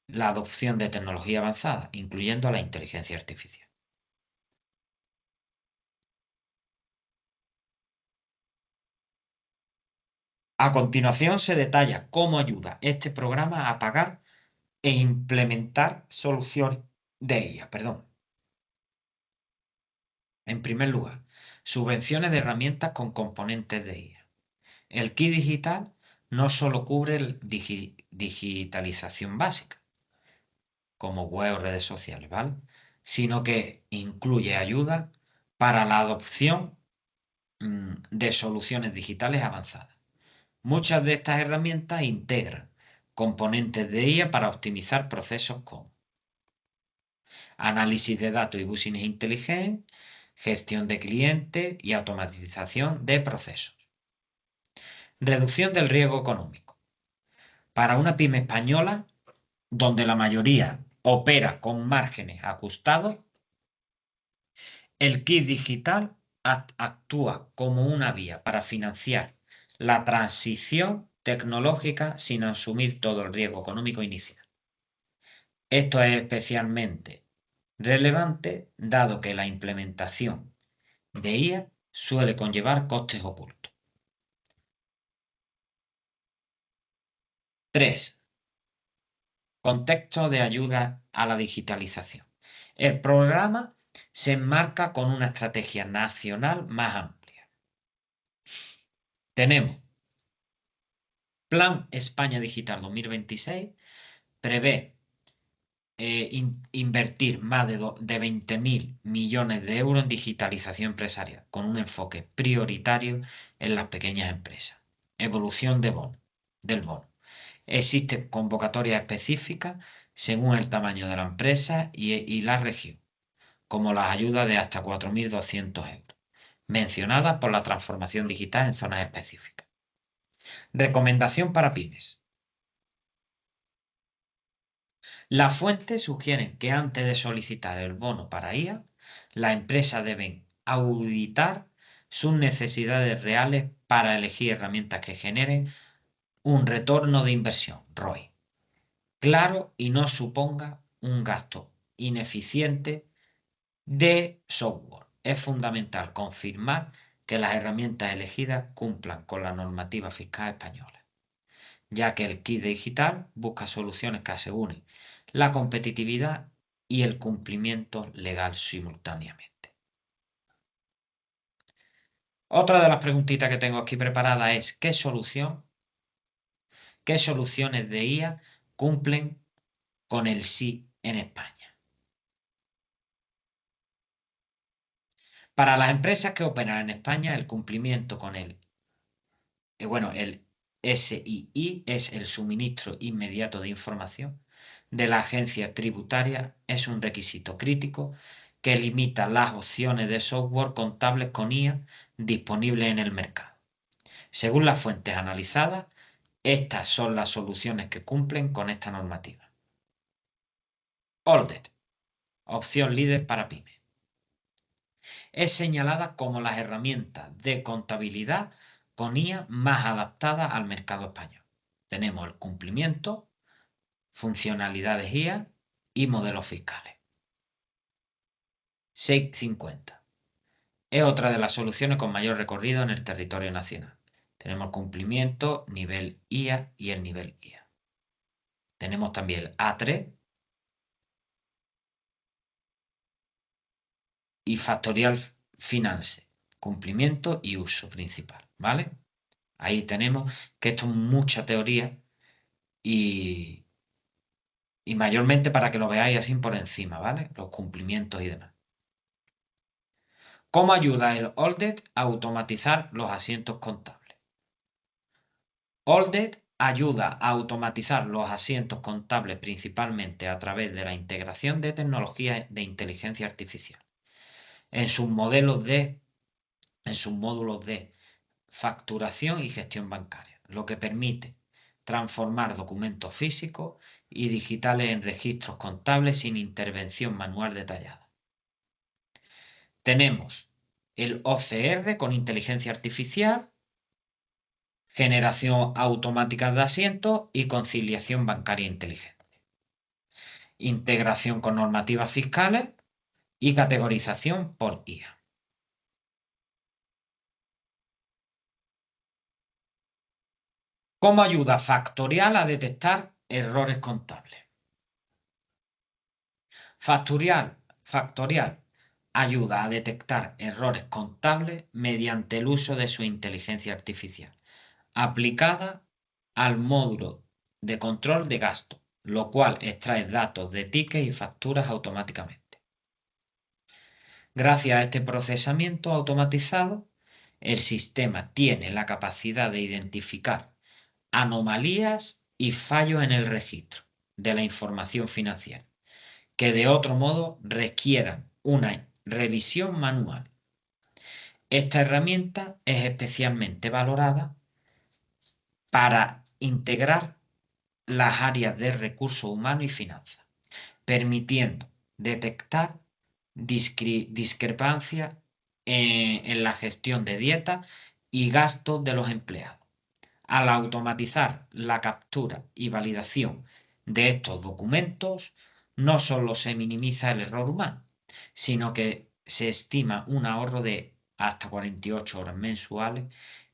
la adopción de tecnología avanzada, incluyendo la inteligencia artificial. A continuación se detalla cómo ayuda este programa a pagar e implementar soluciones de IA. En primer lugar, subvenciones de herramientas con componentes de IA. El kit digital no solo cubre la digitalización básica, como web o redes sociales, ¿vale? Sino que incluye ayuda para la adopción de soluciones digitales avanzadas. Muchas de estas herramientas integran componentes de IA para optimizar procesos como análisis de datos y business inteligente, gestión de clientes y automatización de procesos. Reducción del riesgo económico. Para una pyme española, donde la mayoría opera con márgenes ajustados, el kit digital actúa como una vía para financiar la transición tecnológica sin asumir todo el riesgo económico inicial. Esto es especialmente relevante dado que la implementación de IA suele conllevar costes ocultos. 3. Contexto de ayuda a la digitalización. El programa se enmarca con una estrategia nacional más amplia. Tenemos Plan España Digital 2026, prevé invertir más de 20.000 millones de euros en digitalización empresarial, con un enfoque prioritario en las pequeñas empresas. Evolución del bono. Existen convocatorias específicas según el tamaño de la empresa y la región, como las ayudas de hasta 4.200 euros, mencionadas por la transformación digital en zonas específicas. Recomendación para pymes. Las fuentes sugieren que antes de solicitar el bono para IA, las empresas deben auditar sus necesidades reales para elegir herramientas que generen un retorno de inversión, ROI, claro y no suponga un gasto ineficiente de software. Es fundamental confirmar que las herramientas elegidas cumplan con la normativa fiscal española, ya que el kit digital busca soluciones que aseguren la competitividad y el cumplimiento legal simultáneamente. Otra de las preguntitas que tengo aquí preparada es qué soluciones de IA cumplen con el sí en España? Para las empresas que operan en España, el cumplimiento con el SII es el suministro inmediato de información de la agencia tributaria, es un requisito crítico que limita las opciones de software contables con IA disponibles en el mercado. Según las fuentes analizadas, estas son las soluciones que cumplen con esta normativa. Order, opción líder para pymes. Es señalada como las herramientas de contabilidad con IA más adaptadas al mercado español. Tenemos el cumplimiento, funcionalidades IA y modelos fiscales. 650. Es otra de las soluciones con mayor recorrido en el territorio nacional. Tenemos el cumplimiento, nivel IA y el nivel IA. Tenemos también el A3 y Factorial Finance, cumplimiento y uso principal, ¿vale? Ahí tenemos que esto es mucha teoría y, y mayormente para que lo veáis así por encima, ¿vale? Los cumplimientos y demás. ¿Cómo ayuda el Olded a automatizar los asientos contables? Olded ayuda a automatizar los asientos contables principalmente a través de la integración de tecnologías de inteligencia artificial en sus modelos de, en sus módulos de facturación y gestión bancaria, lo que permite transformar documentos físicos y digitales en registros contables sin intervención manual detallada. Tenemos el OCR con inteligencia artificial, generación automática de asientos y conciliación bancaria inteligente. Integración con normativas fiscales y categorización por IA. ¿Cómo ayuda Factorial a detectar errores contables? Factorial ayuda a detectar errores contables mediante el uso de su inteligencia artificial, aplicada al módulo de control de gasto, lo cual extrae datos de tickets y facturas automáticamente. Gracias a este procesamiento automatizado, el sistema tiene la capacidad de identificar anomalías y fallos en el registro de la información financiera, que de otro modo requieran una revisión manual. Esta herramienta es especialmente valorada para integrar las áreas de recursos humanos y finanzas, permitiendo detectar discrepancias en la gestión de dietas y gastos de los empleados. Al automatizar la captura y validación de estos documentos, no solo se minimiza el error humano, sino que se estima un ahorro de hasta 48 horas mensuales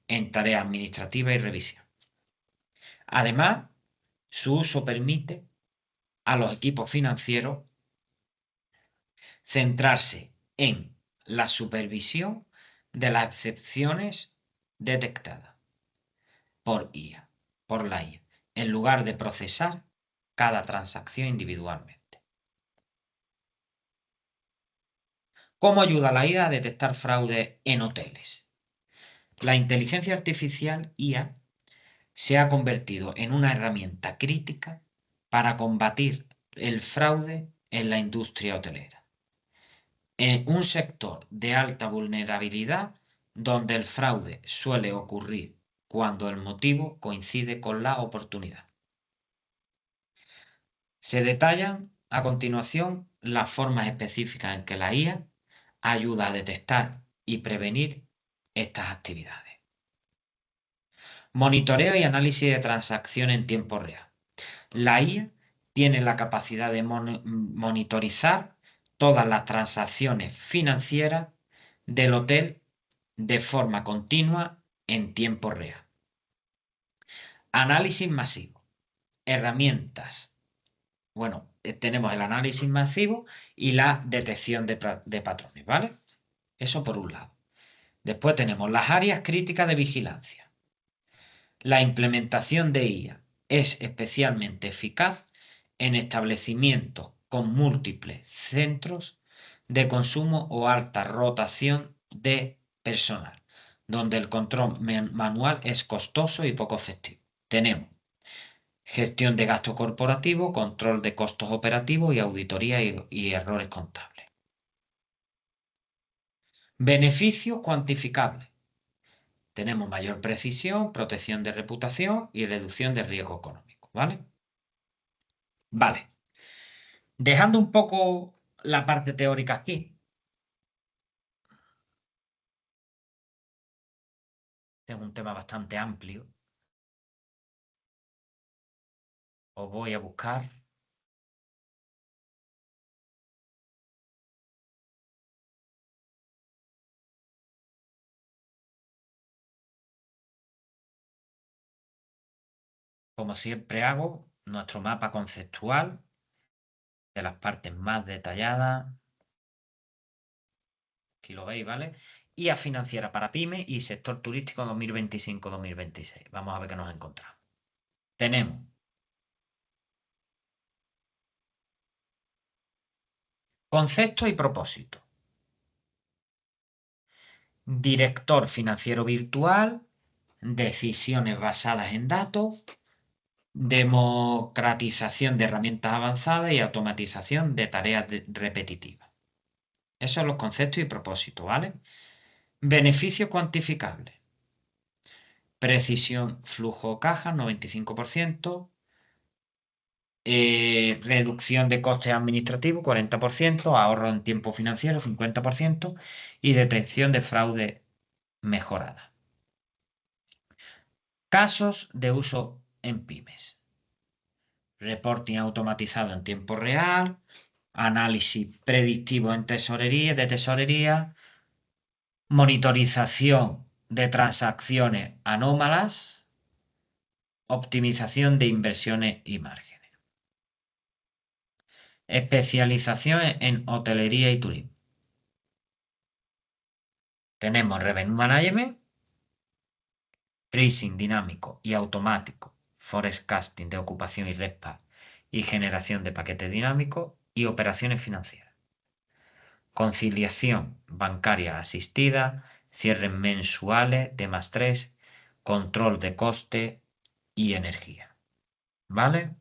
en tareas administrativas y revisión. Además, su uso permite a los equipos financieros centrarse en la supervisión de las excepciones detectadas por IA, por la IA, en lugar de procesar cada transacción individualmente. ¿Cómo ayuda la IA a detectar fraude en hoteles? La inteligencia artificial IA se ha convertido en una herramienta crítica para combatir el fraude en la industria hotelera, en un sector de alta vulnerabilidad donde el fraude suele ocurrir cuando el motivo coincide con la oportunidad. Se detallan a continuación las formas específicas en que la IA ayuda a detectar y prevenir estas actividades. Monitoreo y análisis de transacciones en tiempo real. La IA tiene la capacidad de monitorizar todas las transacciones financieras del hotel de forma continua en tiempo real. Análisis masivo. Herramientas. Bueno, tenemos el análisis masivo y la detección de patrones, ¿vale? Eso por un lado. Después tenemos las áreas críticas de vigilancia. La implementación de IA es especialmente eficaz en establecimientos con múltiples centros de consumo o alta rotación de personal, donde el control manual es costoso y poco efectivo. Tenemos gestión de gasto corporativo, control de costos operativos y auditoría y errores contables. Beneficios cuantificables. Tenemos mayor precisión, protección de reputación y reducción de riesgo económico, ¿vale? Vale. Dejando un poco la parte teórica aquí, es un tema bastante amplio. Os voy a buscar. Como siempre hago, nuestro mapa conceptual de las partes más detalladas. Aquí lo veis, ¿vale? Y a financiera para pyme y sector turístico 2025-2026. Vamos a ver qué nos encontramos. Tenemos Concepto y propósito. Director financiero virtual, decisiones basadas en datos, democratización de herramientas avanzadas y automatización de tareas repetitivas. Esos son los conceptos y propósitos, ¿vale? Beneficio cuantificable. Precisión flujo caja, 95%. Reducción de costes administrativos, 40%. Ahorro en tiempo financiero, 50%. Y detección de fraude mejorada. Casos de uso en pymes. Reporting automatizado en tiempo real. Análisis predictivo de tesorería. Monitorización de transacciones anómalas. Optimización de inversiones y márgenes. Especialización en hotelería y turismo. Tenemos Revenue Management, Pricing dinámico y automático, Forecasting de ocupación y RevPAR y generación de paquetes dinámicos y operaciones financieras. Conciliación bancaria asistida, cierres mensuales, D+3, control de coste y energía. ¿Vale?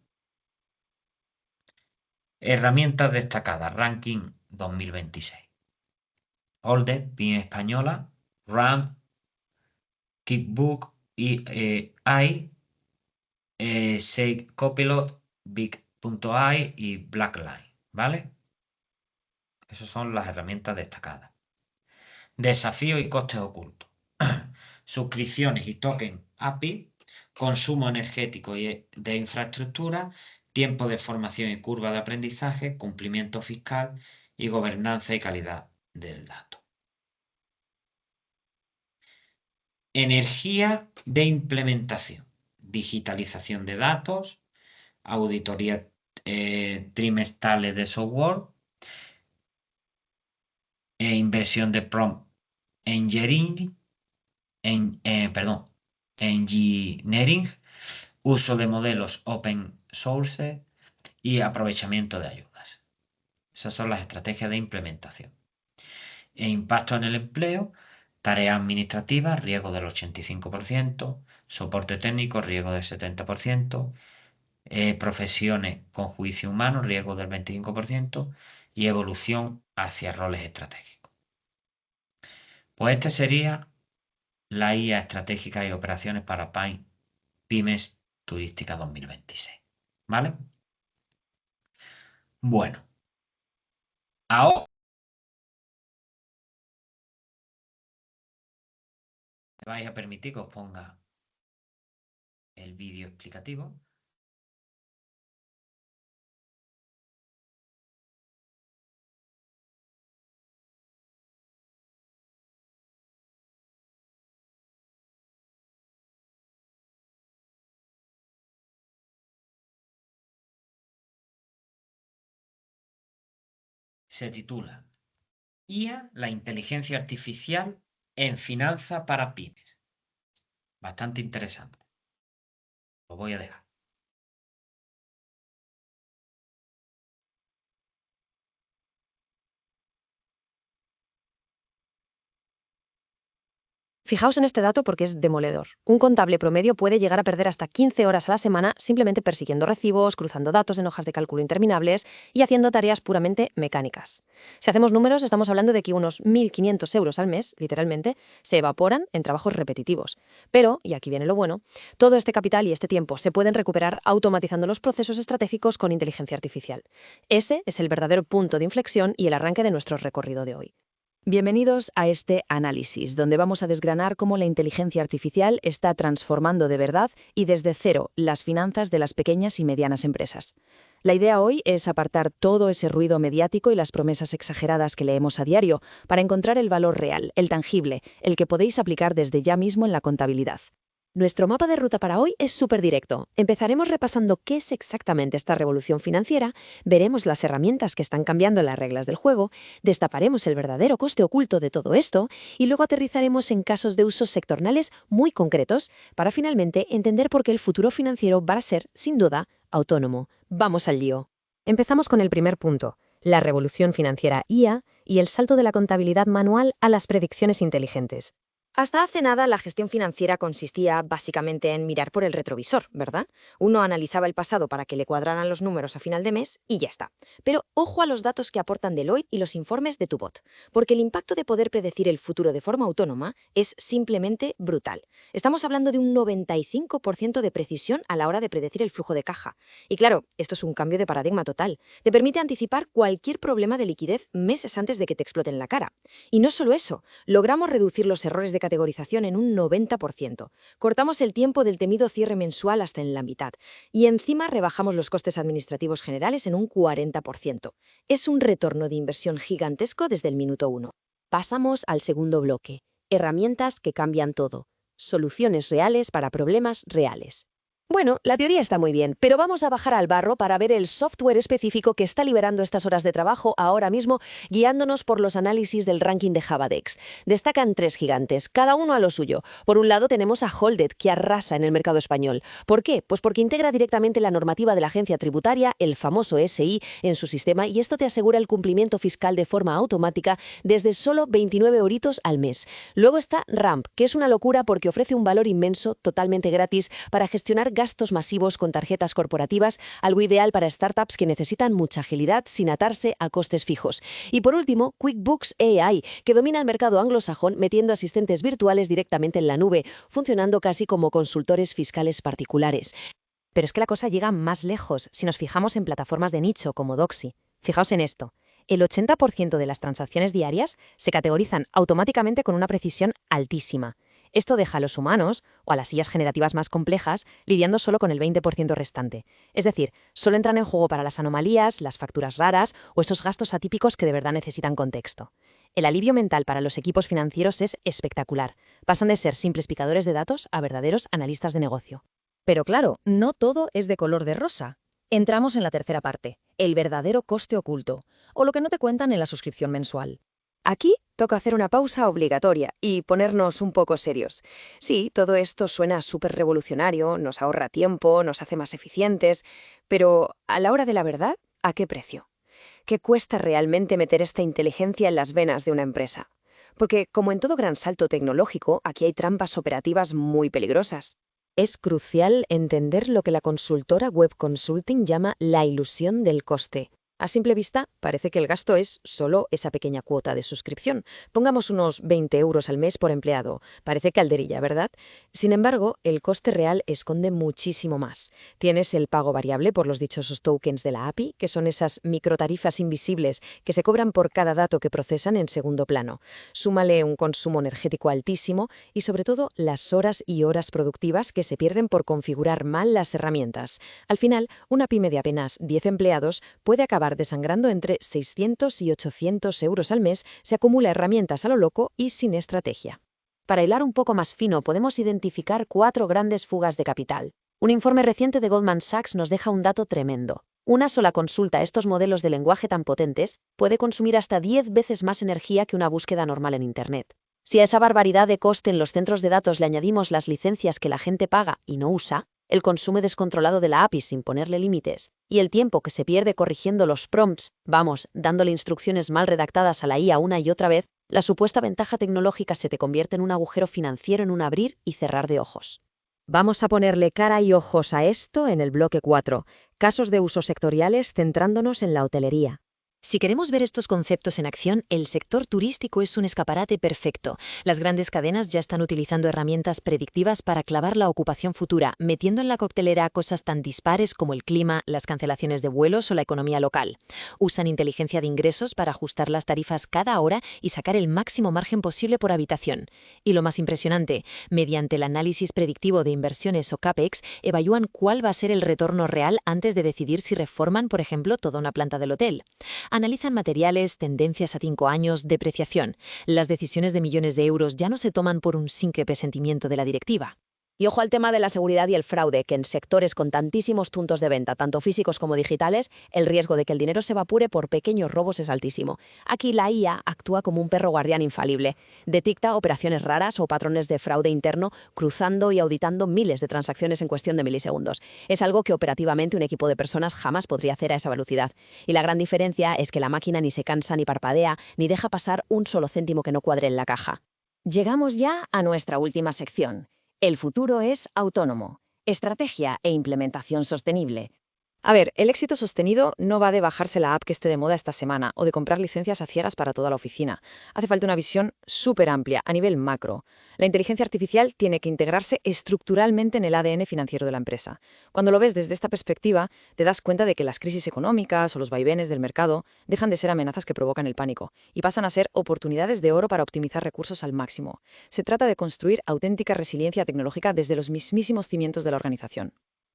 Herramientas destacadas, ranking 2026. Olde, PYME española, RAM, Kickbook y Shake Copilot, Big.ai y Blackline, ¿vale? Esas son las herramientas destacadas. Desafíos y costes ocultos. Suscripciones y token API, consumo energético y de infraestructura, tiempo de formación y curva de aprendizaje, cumplimiento fiscal y gobernanza y calidad del dato. Energía de implementación, digitalización de datos, auditoría trimestrales de software, inversión de prompt engineering, engineering, uso de modelos open source y aprovechamiento de ayudas. Esas son las estrategias de implementación. Impacto en el empleo, tareas administrativas, riesgo del 85%, soporte técnico, riesgo del 70%, profesiones con juicio humano, riesgo del 25% y evolución hacia roles estratégicos. Pues este sería la IA estratégica y operaciones para pymes turística 2026. ¿Vale? Bueno, ahora me vais a permitir que os ponga el vídeo explicativo. Se titula IA, la inteligencia artificial en finanza para pymes. Bastante interesante. Lo voy a dejar. Fijaos en este dato porque es demoledor. Un contable promedio puede llegar a perder hasta 15 horas a la semana simplemente persiguiendo recibos, cruzando datos en hojas de cálculo interminables y haciendo tareas puramente mecánicas. Si hacemos números, estamos hablando de que unos 1.500 euros al mes, literalmente, se evaporan en trabajos repetitivos. Pero, y aquí viene lo bueno, todo este capital y este tiempo se pueden recuperar automatizando los procesos estratégicos con inteligencia artificial. Ese es el verdadero punto de inflexión y el arranque de nuestro recorrido de hoy. Bienvenidos a este análisis, donde vamos a desgranar cómo la inteligencia artificial está transformando de verdad y desde cero las finanzas de las pequeñas y medianas empresas. La idea hoy es apartar todo ese ruido mediático y las promesas exageradas que leemos a diario para encontrar el valor real, el tangible, el que podéis aplicar desde ya mismo en la contabilidad. Nuestro mapa de ruta para hoy es súper directo. Empezaremos repasando qué es exactamente esta revolución financiera, veremos las herramientas que están cambiando las reglas del juego, destaparemos el verdadero coste oculto de todo esto y luego aterrizaremos en casos de usos sectoriales muy concretos para finalmente entender por qué el futuro financiero va a ser, sin duda, autónomo. Vamos al lío. Empezamos con el primer punto, la revolución financiera IA y el salto de la contabilidad manual a las predicciones inteligentes. Hasta hace nada, la gestión financiera consistía básicamente en mirar por el retrovisor, ¿verdad? Uno analizaba el pasado para que le cuadraran los números a final de mes y ya está. Pero ojo a los datos que aportan Deloitte y los informes de tu bot, porque el impacto de poder predecir el futuro de forma autónoma es simplemente brutal. Estamos hablando de un 95% de precisión a la hora de predecir el flujo de caja. Y claro, esto es un cambio de paradigma total. Te permite anticipar cualquier problema de liquidez meses antes de que te explote en la cara. Y no solo eso, logramos reducir los errores de categorización en un 90%. Cortamos el tiempo del temido cierre mensual hasta en la mitad. Y encima rebajamos los costes administrativos generales en un 40%. Es un retorno de inversión gigantesco desde el minuto 1. Pasamos al segundo bloque. Herramientas que cambian todo. Soluciones reales para problemas reales. Bueno, la teoría está muy bien, pero vamos a bajar al barro para ver el software específico que está liberando estas horas de trabajo ahora mismo, guiándonos por los análisis del ranking de Javadex. Destacan 3 gigantes, cada uno a lo suyo. Por un lado tenemos a Holded, que arrasa en el mercado español. ¿Por qué? Pues porque integra directamente la normativa de la agencia tributaria, el famoso SI, en su sistema, y esto te asegura el cumplimiento fiscal de forma automática desde solo 29 euritos al mes. Luego está Ramp, que es una locura porque ofrece un valor inmenso, totalmente gratis, para gestionar gastos masivos con tarjetas corporativas, algo ideal para startups que necesitan mucha agilidad sin atarse a costes fijos. Y por último, QuickBooks AI, que domina el mercado anglosajón metiendo asistentes virtuales directamente en la nube, funcionando casi como consultores fiscales particulares. Pero es que la cosa llega más lejos si nos fijamos en plataformas de nicho como Doxy. Fijaos en esto. El 80% de las transacciones diarias se categorizan automáticamente con una precisión altísima. Esto deja a los humanos, o a las sillas generativas más complejas, lidiando solo con el 20% restante. Es decir, solo entran en juego para las anomalías, las facturas raras o esos gastos atípicos que de verdad necesitan contexto. El alivio mental para los equipos financieros es espectacular. Pasan de ser simples picadores de datos a verdaderos analistas de negocio. Pero claro, no todo es de color de rosa. Entramos en la tercera parte, el verdadero coste oculto, o lo que no te cuentan en la suscripción mensual. Aquí toca hacer una pausa obligatoria y ponernos un poco serios. Sí, todo esto suena súper revolucionario, nos ahorra tiempo, nos hace más eficientes, pero a la hora de la verdad, ¿a qué precio? ¿Qué cuesta realmente meter esta inteligencia en las venas de una empresa? Porque, como en todo gran salto tecnológico, aquí hay trampas operativas muy peligrosas. Es crucial entender lo que la consultora Web Consulting llama la ilusión del coste. A simple vista, parece que el gasto es solo esa pequeña cuota de suscripción. Pongamos unos 20 euros al mes por empleado. Parece calderilla, ¿verdad? Sin embargo, el coste real esconde muchísimo más. Tienes el pago variable por los dichosos tokens de la API, que son esas microtarifas invisibles que se cobran por cada dato que procesan en segundo plano. Súmale un consumo energético altísimo y, sobre todo, las horas y horas productivas que se pierden por configurar mal las herramientas. Al final, una pyme de apenas 10 empleados puede acabar desangrando entre 600 y 800 euros al mes, se acumula herramientas a lo loco y sin estrategia. Para hilar un poco más fino, podemos identificar 4 grandes fugas de capital. Un informe reciente de Goldman Sachs nos deja un dato tremendo. Una sola consulta a estos modelos de lenguaje tan potentes puede consumir hasta 10 veces más energía que una búsqueda normal en Internet. Si a esa barbaridad de coste en los centros de datos le añadimos las licencias que la gente paga y no usa, el consumo descontrolado de la API sin ponerle límites y el tiempo que se pierde corrigiendo los prompts, dándole instrucciones mal redactadas a la IA una y otra vez, la supuesta ventaja tecnológica se te convierte en un agujero financiero en un abrir y cerrar de ojos. Vamos a ponerle cara y ojos a esto en el bloque 4, casos de uso sectoriales centrándonos en la hotelería. Si queremos ver estos conceptos en acción, el sector turístico es un escaparate perfecto. Las grandes cadenas ya están utilizando herramientas predictivas para clavar la ocupación futura, metiendo en la coctelera cosas tan dispares como el clima, las cancelaciones de vuelos o la economía local. Usan inteligencia de ingresos para ajustar las tarifas cada hora y sacar el máximo margen posible por habitación. Y lo más impresionante, mediante el análisis predictivo de inversiones o CAPEX, evalúan cuál va a ser el retorno real antes de decidir si reforman, por ejemplo, toda una planta del hotel. Analizan materiales, tendencias a 5 años, depreciación. Las decisiones de millones de euros ya no se toman por un síncope sentimiento de la directiva. Y ojo al tema de la seguridad y el fraude, que en sectores con tantísimos puntos de venta, tanto físicos como digitales, el riesgo de que el dinero se evapore por pequeños robos es altísimo. Aquí la IA actúa como un perro guardián infalible. Detecta operaciones raras o patrones de fraude interno, cruzando y auditando miles de transacciones en cuestión de milisegundos. Es algo que operativamente un equipo de personas jamás podría hacer a esa velocidad. Y la gran diferencia es que la máquina ni se cansa ni parpadea, ni deja pasar un solo céntimo que no cuadre en la caja. Llegamos ya a nuestra última sección. El futuro es autónomo. Estrategia e implementación sostenible. A ver, el éxito sostenido no va de bajarse la app que esté de moda esta semana o de comprar licencias a ciegas para toda la oficina. Hace falta una visión súper amplia, a nivel macro. La inteligencia artificial tiene que integrarse estructuralmente en el ADN financiero de la empresa. Cuando lo ves desde esta perspectiva, te das cuenta de que las crisis económicas o los vaivenes del mercado dejan de ser amenazas que provocan el pánico y pasan a ser oportunidades de oro para optimizar recursos al máximo. Se trata de construir auténtica resiliencia tecnológica desde los mismísimos cimientos de la organización.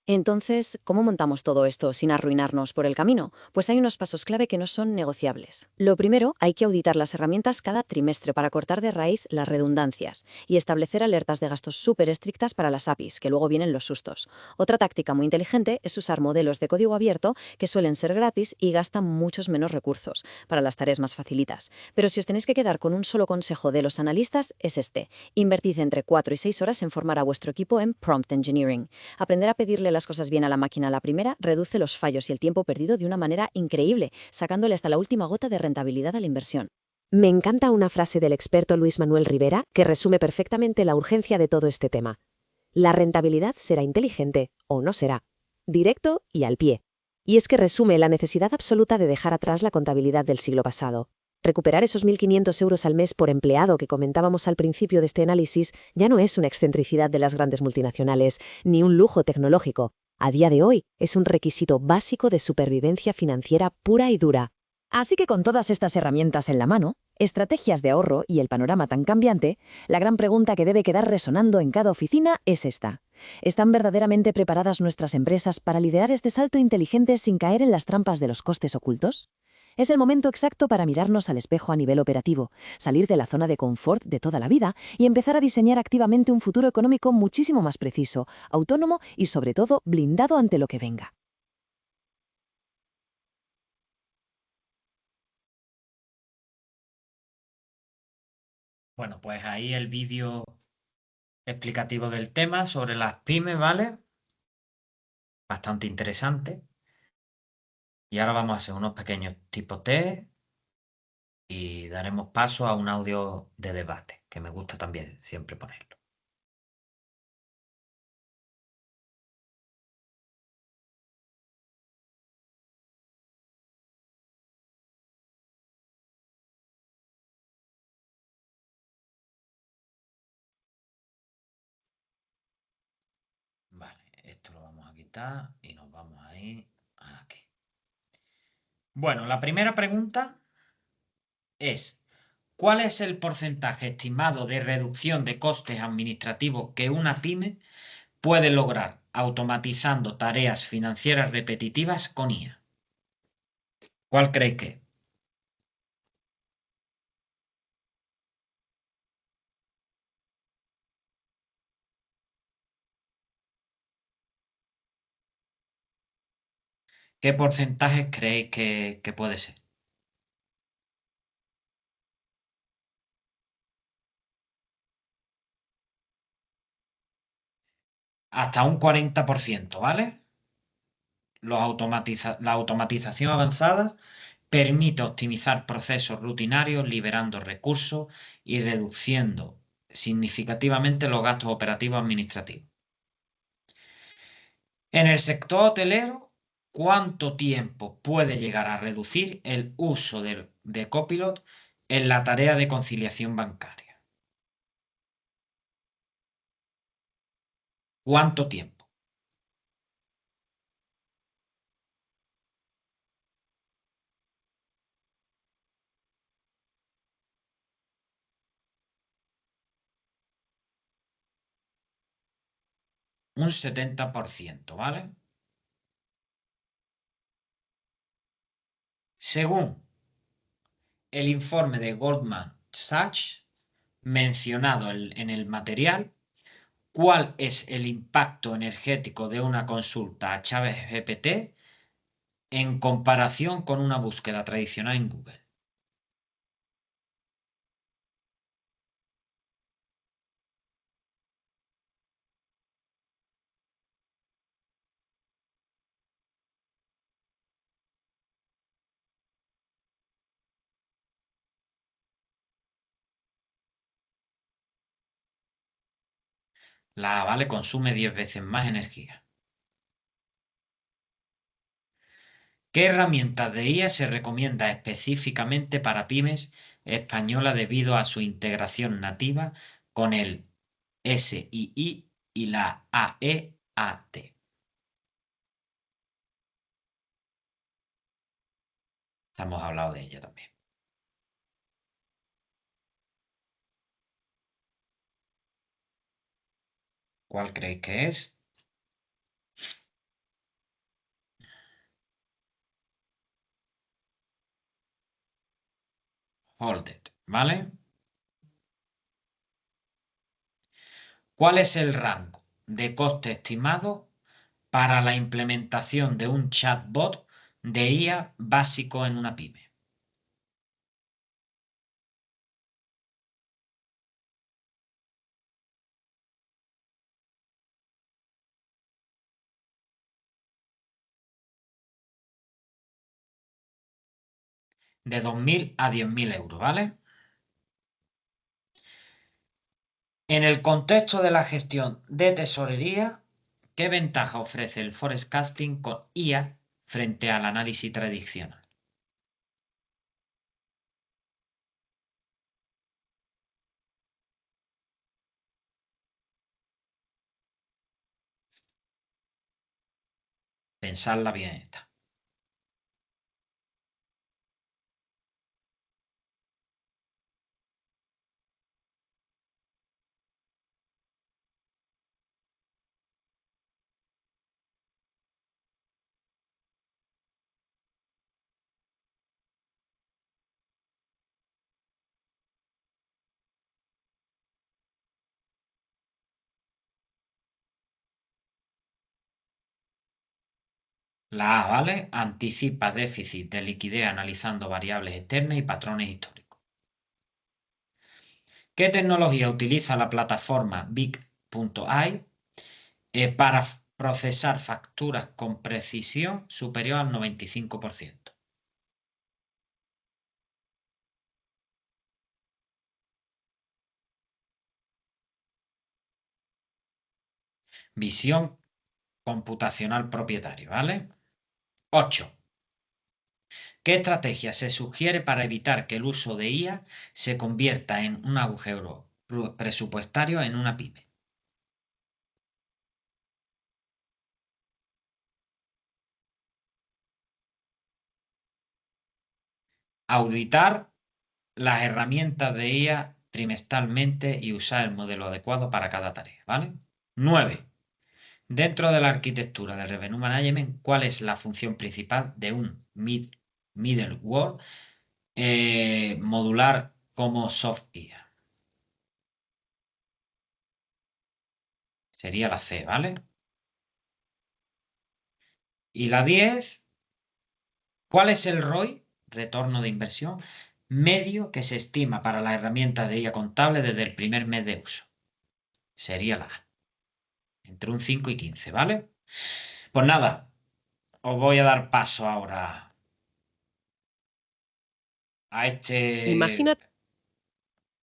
Entonces, ¿cómo montamos todo esto sin arruinarnos por el camino? Pues hay unos pasos clave que no son negociables. Lo primero, hay que auditar las herramientas cada trimestre para cortar de raíz las redundancias y establecer alertas de gastos súper estrictas para las APIs, que luego vienen los sustos. Otra táctica muy inteligente es usar modelos de código abierto que suelen ser gratis y gastan muchos menos recursos para las tareas más facilitas. Pero si os tenéis que quedar con un solo consejo de los analistas, es este. Invertid entre 4 y 6 horas en formar a vuestro equipo en Prompt Engineering. Aprender a pedirle las cosas bien a la máquina a la primera reduce los fallos y el tiempo perdido de una manera increíble, sacándole hasta la última gota de rentabilidad a la inversión. Me encanta una frase del experto Luis Manuel Rivera que resume perfectamente la urgencia de todo este tema. La rentabilidad será inteligente o no será. Directo y al pie. Y es que resume la necesidad absoluta de dejar atrás la contabilidad del siglo pasado. Recuperar esos 1.500 euros al mes por empleado que comentábamos al principio de este análisis ya no es una excentricidad de las grandes multinacionales, ni un lujo tecnológico. A día de hoy es un requisito básico de supervivencia financiera pura y dura. Así que con todas estas herramientas en la mano, estrategias de ahorro y el panorama tan cambiante, la gran pregunta que debe quedar resonando en cada oficina es esta. ¿Están verdaderamente preparadas nuestras empresas para liderar este salto inteligente sin caer en las trampas de los costes ocultos? Es el momento exacto para mirarnos al espejo a nivel operativo, salir de la zona de confort de toda la vida y empezar a diseñar activamente un futuro económico muchísimo más preciso, autónomo y sobre todo blindado ante lo que venga. Bueno, pues ahí el vídeo explicativo del tema sobre las pymes, ¿vale? Bastante interesante. Y ahora vamos a hacer unos pequeños tipo test y daremos paso a un audio de debate, que me gusta también siempre ponerlo. Vale, esto lo vamos a quitar y nos vamos a ir aquí. Bueno, la primera pregunta es, ¿cuál es el porcentaje estimado de reducción de costes administrativos que una pyme puede lograr automatizando tareas financieras repetitivas con IA? ¿Cuál creéis que es? ¿Qué porcentaje creéis que puede ser? Hasta un 40%, ¿vale? La automatización avanzada permite optimizar procesos rutinarios, liberando recursos y reduciendo significativamente los gastos operativos administrativos. En el sector hotelero, ¿cuánto tiempo puede llegar a reducir el uso de Copilot en la tarea de conciliación bancaria? ¿Cuánto tiempo? Un 70%, ¿vale? Según el informe de Goldman Sachs mencionado en el material, ¿cuál es el impacto energético de una consulta a ChatGPT en comparación con una búsqueda tradicional en Google? La A, ¿vale? Consume 10 veces más energía. ¿Qué herramientas de IA se recomienda específicamente para pymes española debido a su integración nativa con el SII y la AEAT? Hemos hablado de ella también. ¿Cuál creéis que es? Hold it, ¿vale? ¿Cuál es el rango de coste estimado para la implementación de un chatbot de IA básico en una pyme? De 2.000 a 10.000 euros, ¿vale? En el contexto de la gestión de tesorería, ¿qué ventaja ofrece el forecasting con IA frente al análisis tradicional? Pensadla bien esta. La A, ¿vale? Anticipa déficit de liquidez analizando variables externas y patrones históricos. ¿Qué tecnología utiliza la plataforma Big.ai para procesar facturas con precisión superior al 95%? Visión computacional propietaria, ¿vale? 8. ¿Qué estrategia se sugiere para evitar que el uso de IA se convierta en un agujero presupuestario en una pyme? Auditar las herramientas de IA trimestralmente y usar el modelo adecuado para cada tarea, ¿vale? 9. Dentro de la arquitectura de Revenue Management, ¿cuál es la función principal de un middleware modular como Soft IA? Sería la C, ¿vale? Y la 10, ¿cuál es el ROI, retorno de inversión, medio que se estima para la herramienta de IA contable desde el primer mes de uso? Sería la A, entre un 5 y 15, ¿vale? Pues nada, os voy a dar paso ahora a este Imagina,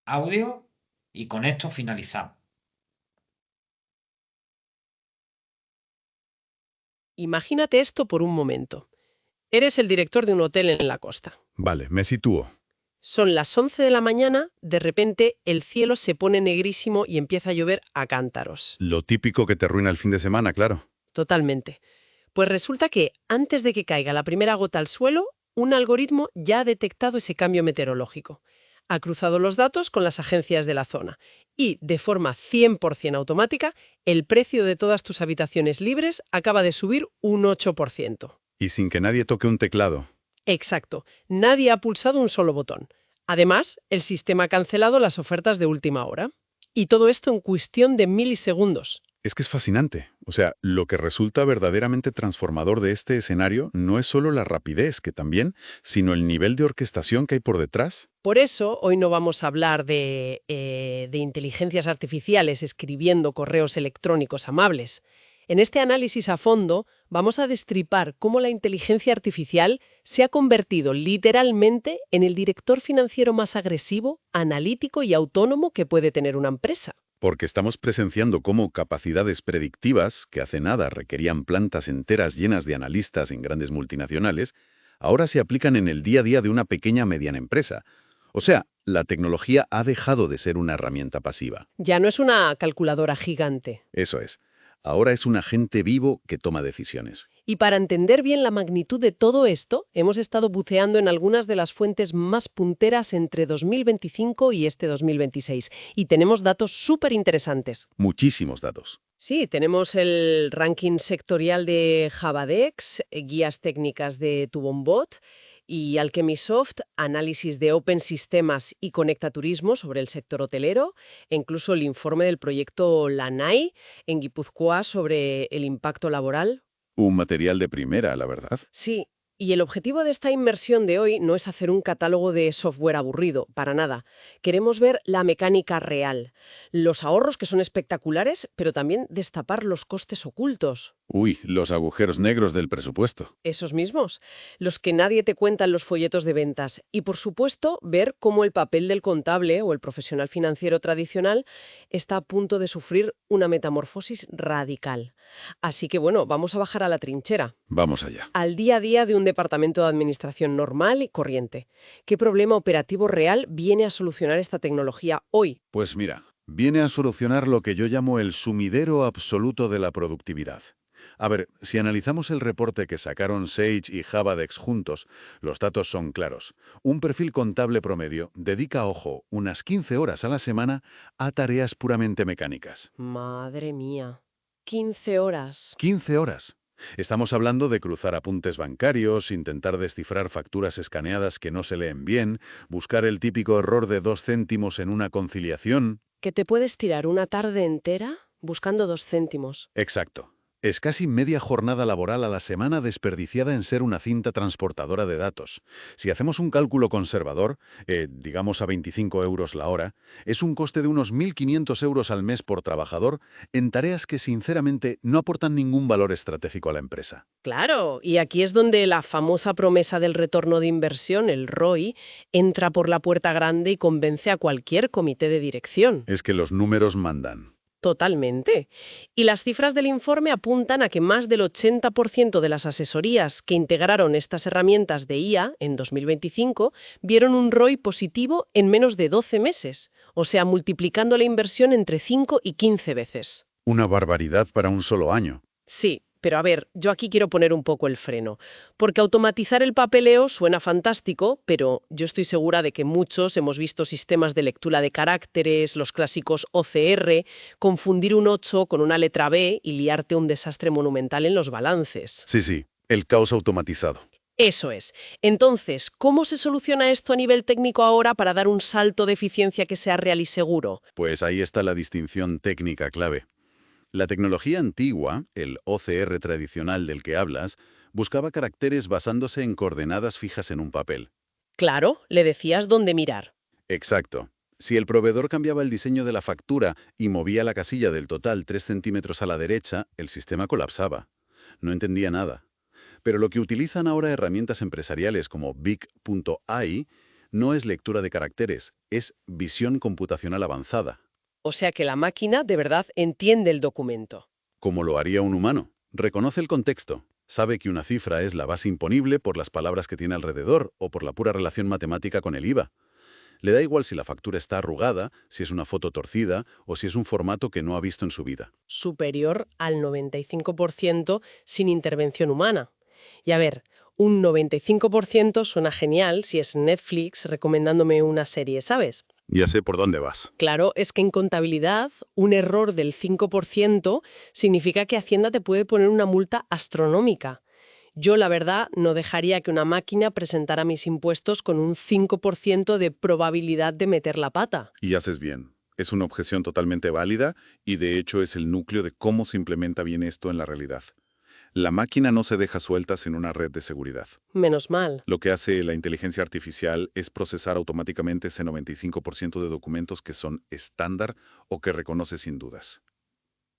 audio y con esto finalizamos. imagínate esto por un momento. Eres el director de un hotel en la costa. Vale, me sitúo. Son las 11 de la mañana, de repente el cielo se pone negrísimo y empieza a llover a cántaros. Lo típico que te arruina el fin de semana, claro. Totalmente. Pues resulta que, antes de que caiga la primera gota al suelo, un algoritmo ya ha detectado ese cambio meteorológico. Ha cruzado los datos con las agencias de la zona y, de forma 100% automática, el precio de todas tus habitaciones libres acaba de subir un 8%. Y sin que nadie toque un teclado. Exacto, nadie ha pulsado un solo botón. Además, el sistema ha cancelado las ofertas de última hora. Y todo esto en cuestión de milisegundos. Es que es fascinante. O sea, lo que resulta verdaderamente transformador de este escenario no es solo la rapidez, que también, sino el nivel de orquestación que hay por detrás. Por eso, hoy no vamos a hablar de inteligencias artificiales escribiendo correos electrónicos amables. En este análisis a fondo, vamos a destripar cómo la inteligencia artificial se ha convertido literalmente en el director financiero más agresivo, analítico y autónomo que puede tener una empresa. Porque estamos presenciando cómo capacidades predictivas, que hace nada requerían plantas enteras llenas de analistas en grandes multinacionales, ahora se aplican en el día a día de una pequeña o mediana empresa. O sea, la tecnología ha dejado de ser una herramienta pasiva. Ya no es una calculadora gigante. Eso es. Ahora es un agente vivo que toma decisiones. Y para entender bien la magnitud de todo esto, hemos estado buceando en algunas de las fuentes más punteras entre 2025 y este 2026. Y tenemos datos súper interesantes. Muchísimos datos. Sí, tenemos el ranking sectorial de Javadex, guías técnicas de Tubombot y Alchemysoft, análisis de Open Sistemas y Conecta Turismo sobre el sector hotelero, e incluso el informe del proyecto Lanai en Guipúzcoa sobre el impacto laboral. Un material de primera, la verdad. Sí, y el objetivo de esta inmersión de hoy no es hacer un catálogo de software aburrido, para nada. Queremos ver la mecánica real, los ahorros que son espectaculares, pero también destapar los costes ocultos. Uy, los agujeros negros del presupuesto. Esos mismos, los que nadie te cuenta en los folletos de ventas. Y por supuesto, ver cómo el papel del contable o el profesional financiero tradicional está a punto de sufrir una metamorfosis radical. Así que bueno, vamos a bajar a la trinchera, Vamos allá. al día a día de un departamento de administración normal y corriente. ¿Qué problema operativo real viene a solucionar esta tecnología hoy? Pues mira, viene a solucionar lo que yo llamo el sumidero absoluto de la productividad. A ver, si analizamos el reporte que sacaron Sage y Javadex juntos, los datos son claros. Un perfil contable promedio dedica, ojo, unas 15 horas a la semana a tareas puramente mecánicas. Madre mía, 15 horas. 15 horas. Estamos hablando de cruzar apuntes bancarios, intentar descifrar facturas escaneadas que no se leen bien, buscar el típico error de 2 céntimos en una conciliación. ¿Que te puedes tirar una tarde entera buscando 2 céntimos? Exacto. Es casi media jornada laboral a la semana desperdiciada en ser una cinta transportadora de datos. Si hacemos un cálculo conservador, digamos a 25 euros la hora, es un coste de unos 1.500 euros al mes por trabajador en tareas que sinceramente no aportan ningún valor estratégico a la empresa. Claro, y aquí es donde la famosa promesa del retorno de inversión, el ROI, entra por la puerta grande y convence a cualquier comité de dirección. Es que los números mandan. Totalmente. Y las cifras del informe apuntan a que más del 80% de las asesorías que integraron estas herramientas de IA en 2025 vieron un ROI positivo en menos de 12 meses, o sea, multiplicando la inversión entre 5 y 15 veces. Una barbaridad para un solo año. Sí, pero a ver, yo aquí quiero poner un poco el freno, porque automatizar el papeleo suena fantástico, pero yo estoy segura de que muchos hemos visto sistemas de lectura de caracteres, los clásicos OCR, confundir un 8 con una letra B y liarte un desastre monumental en los balances. Sí, el caos automatizado. Eso es. Entonces, ¿cómo se soluciona esto a nivel técnico ahora para dar un salto de eficiencia que sea real y seguro? Pues ahí está la distinción técnica clave. La tecnología antigua, el OCR tradicional del que hablas, buscaba caracteres basándose en coordenadas fijas en un papel. Claro, le decías dónde mirar. Exacto. Si el proveedor cambiaba el diseño de la factura y movía la casilla del total 3 centímetros a la derecha, el sistema colapsaba. No entendía nada. Pero lo que utilizan ahora herramientas empresariales como Big.ai no es lectura de caracteres, es visión computacional avanzada. O sea que la máquina de verdad entiende el documento. Como lo haría un humano. Reconoce el contexto. Sabe que una cifra es la base imponible por las palabras que tiene alrededor o por la pura relación matemática con el IVA. Le da igual si la factura está arrugada, si es una foto torcida o si es un formato que no ha visto en su vida. Superior al 95% sin intervención humana. Y a ver, un 95% suena genial si es Netflix recomendándome una serie, ¿sabes? Ya sé por dónde vas. Claro, es que en contabilidad un error del 5% significa que Hacienda te puede poner una multa astronómica. Yo, la verdad, no dejaría que una máquina presentara mis impuestos con un 5% de probabilidad de meter la pata. Y haces bien. es una objeción totalmente válida y de hecho es el núcleo de cómo se implementa bien esto en la realidad. La máquina no se deja sueltas en una red de seguridad. Menos mal. Lo que hace la inteligencia artificial es procesar automáticamente ese 95% de documentos que son estándar o que reconoce sin dudas.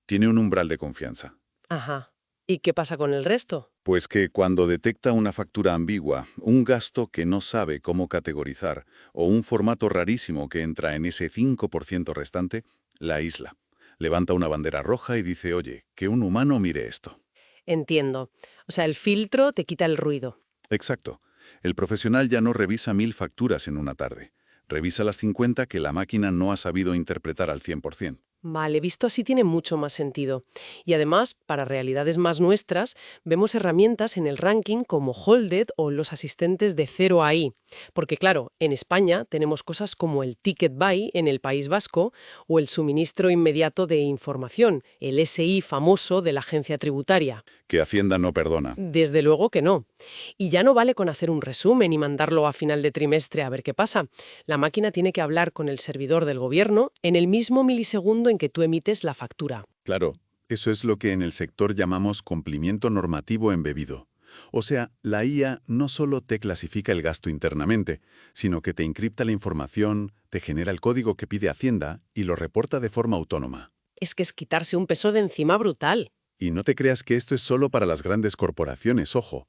Tiene un umbral de confianza. Ajá. ¿Y qué pasa con el resto? Pues que cuando detecta una factura ambigua, un gasto que no sabe cómo categorizar o un formato rarísimo que entra en ese 5% restante, la aísla. Levanta una bandera roja y dice, oye, que un humano mire esto. Entiendo. O sea, el filtro te quita el ruido. Exacto. El profesional ya no revisa 1000 facturas en una tarde. Revisa las 50 que la máquina no ha sabido interpretar al 100%. Vale, visto así tiene mucho más sentido. Y además, para realidades más nuestras, vemos herramientas en el ranking como Holded o los asistentes de 0 a I. Porque claro, en España tenemos cosas como el Ticket Buy en el País Vasco o el suministro inmediato de información, el SI famoso de la agencia tributaria. Que Hacienda no perdona. Desde luego que no. Y ya no vale con hacer un resumen y mandarlo a final de trimestre a ver qué pasa. La máquina tiene que hablar con el servidor del gobierno en el mismo milisegundo en que tú emites la factura. Claro, eso es lo que en el sector llamamos cumplimiento normativo embebido. O sea, la IA no solo te clasifica el gasto internamente, sino que te encripta la información, te genera el código que pide Hacienda y lo reporta de forma autónoma. Es que es quitarse un peso de encima brutal. Y no te creas que esto es solo para las grandes corporaciones, ojo.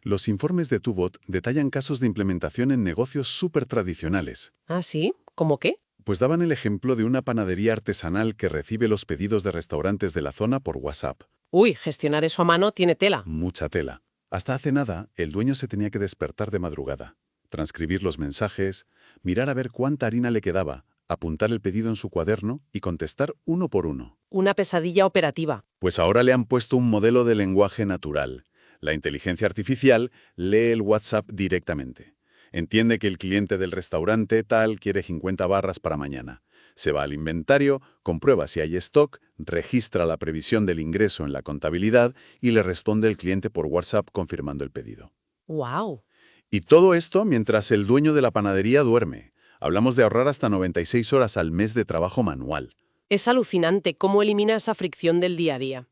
Los informes de Tubot detallan casos de implementación en negocios súper tradicionales. ¿Ah, sí? ¿Cómo qué? Pues daban el ejemplo de una panadería artesanal que recibe los pedidos de restaurantes de la zona por WhatsApp. Uy, gestionar eso a mano tiene tela. Mucha tela. Hasta hace nada, el dueño se tenía que despertar de madrugada, transcribir los mensajes, mirar a ver cuánta harina le quedaba, apuntar el pedido en su cuaderno y contestar uno por uno. Una pesadilla operativa. Pues ahora le han puesto un modelo de lenguaje natural. La inteligencia artificial lee el WhatsApp directamente. Entiende que el cliente del restaurante tal quiere 50 barras para mañana. Se va al inventario, comprueba si hay stock, registra la previsión del ingreso en la contabilidad y le responde el cliente por WhatsApp confirmando el pedido. ¡Wow! Y todo esto mientras el dueño de la panadería duerme. Hablamos de ahorrar hasta 96 horas al mes de trabajo manual. Es alucinante cómo elimina esa fricción del día a día.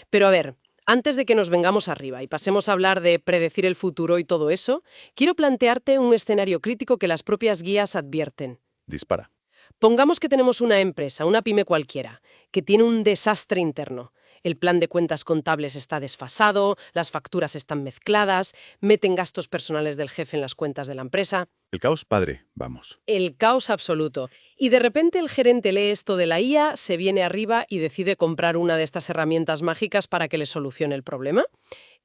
Pero a ver, antes de que nos vengamos arriba y pasemos a hablar de predecir el futuro y todo eso, quiero plantearte un escenario crítico que las propias guías advierten. Dispara. Pongamos que tenemos una empresa, una pyme cualquiera, que tiene un desastre interno. El plan de cuentas contables está desfasado, las facturas están mezcladas, meten gastos personales del jefe en las cuentas de la empresa. El caos padre, vamos. El caos absoluto. Y de repente el gerente lee esto de la IA, se viene arriba y decide comprar una de estas herramientas mágicas para que le solucione el problema.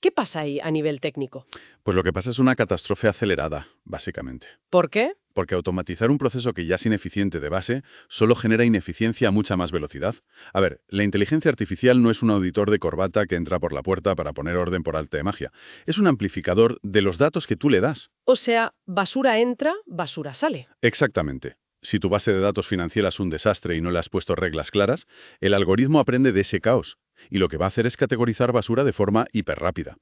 ¿Qué pasa ahí a nivel técnico? Pues lo que pasa es una catástrofe acelerada, básicamente. ¿Por qué? Porque automatizar un proceso que ya es ineficiente de base solo genera ineficiencia a mucha más velocidad. A ver, la inteligencia artificial no es un auditor de corbata que entra por la puerta para poner orden por arte de magia. Es un amplificador de los datos que tú le das. O sea, basura entra, basura sale. Exactamente. Si tu base de datos financiera es un desastre y no le has puesto reglas claras, el algoritmo aprende de ese caos. Y lo que va a hacer es categorizar basura de forma hiperrápida.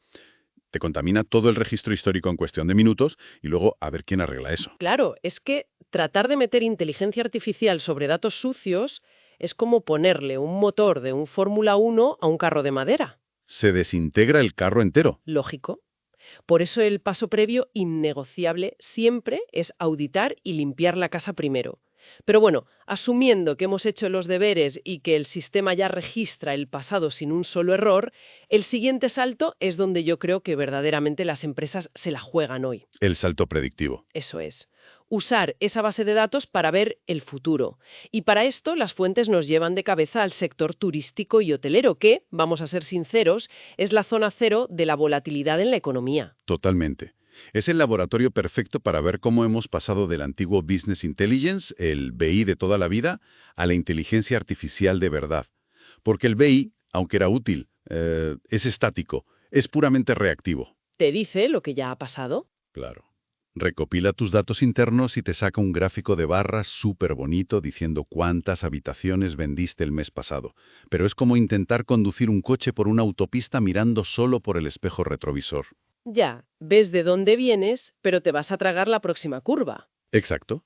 Te contamina todo el registro histórico en cuestión de minutos y luego a ver quién arregla eso. Claro, es que tratar de meter inteligencia artificial sobre datos sucios es como ponerle un motor de un Fórmula 1 a un carro de madera. Se desintegra el carro entero. Lógico. Por eso el paso previo innegociable siempre es auditar y limpiar la casa primero. Pero bueno, asumiendo que hemos hecho los deberes y que el sistema ya registra el pasado sin un solo error, el siguiente salto es donde yo creo que verdaderamente las empresas se la juegan hoy. El salto predictivo. Eso es. Usar esa base de datos para ver el futuro. Y para esto las fuentes nos llevan de cabeza al sector turístico y hotelero, que, vamos a ser sinceros, es la zona cero de la volatilidad en la economía. Totalmente. Es el laboratorio perfecto para ver cómo hemos pasado del antiguo Business Intelligence, el BI de toda la vida, a la inteligencia artificial de verdad. Porque el BI, aunque era útil, es estático, es puramente reactivo. ¿Te dice lo que ya ha pasado? Claro. Recopila tus datos internos y te saca un gráfico de barras súper bonito diciendo cuántas habitaciones vendiste el mes pasado. Pero es como intentar conducir un coche por una autopista mirando solo por el espejo retrovisor. Ya, ves de dónde vienes, pero te vas a tragar la próxima curva. Exacto.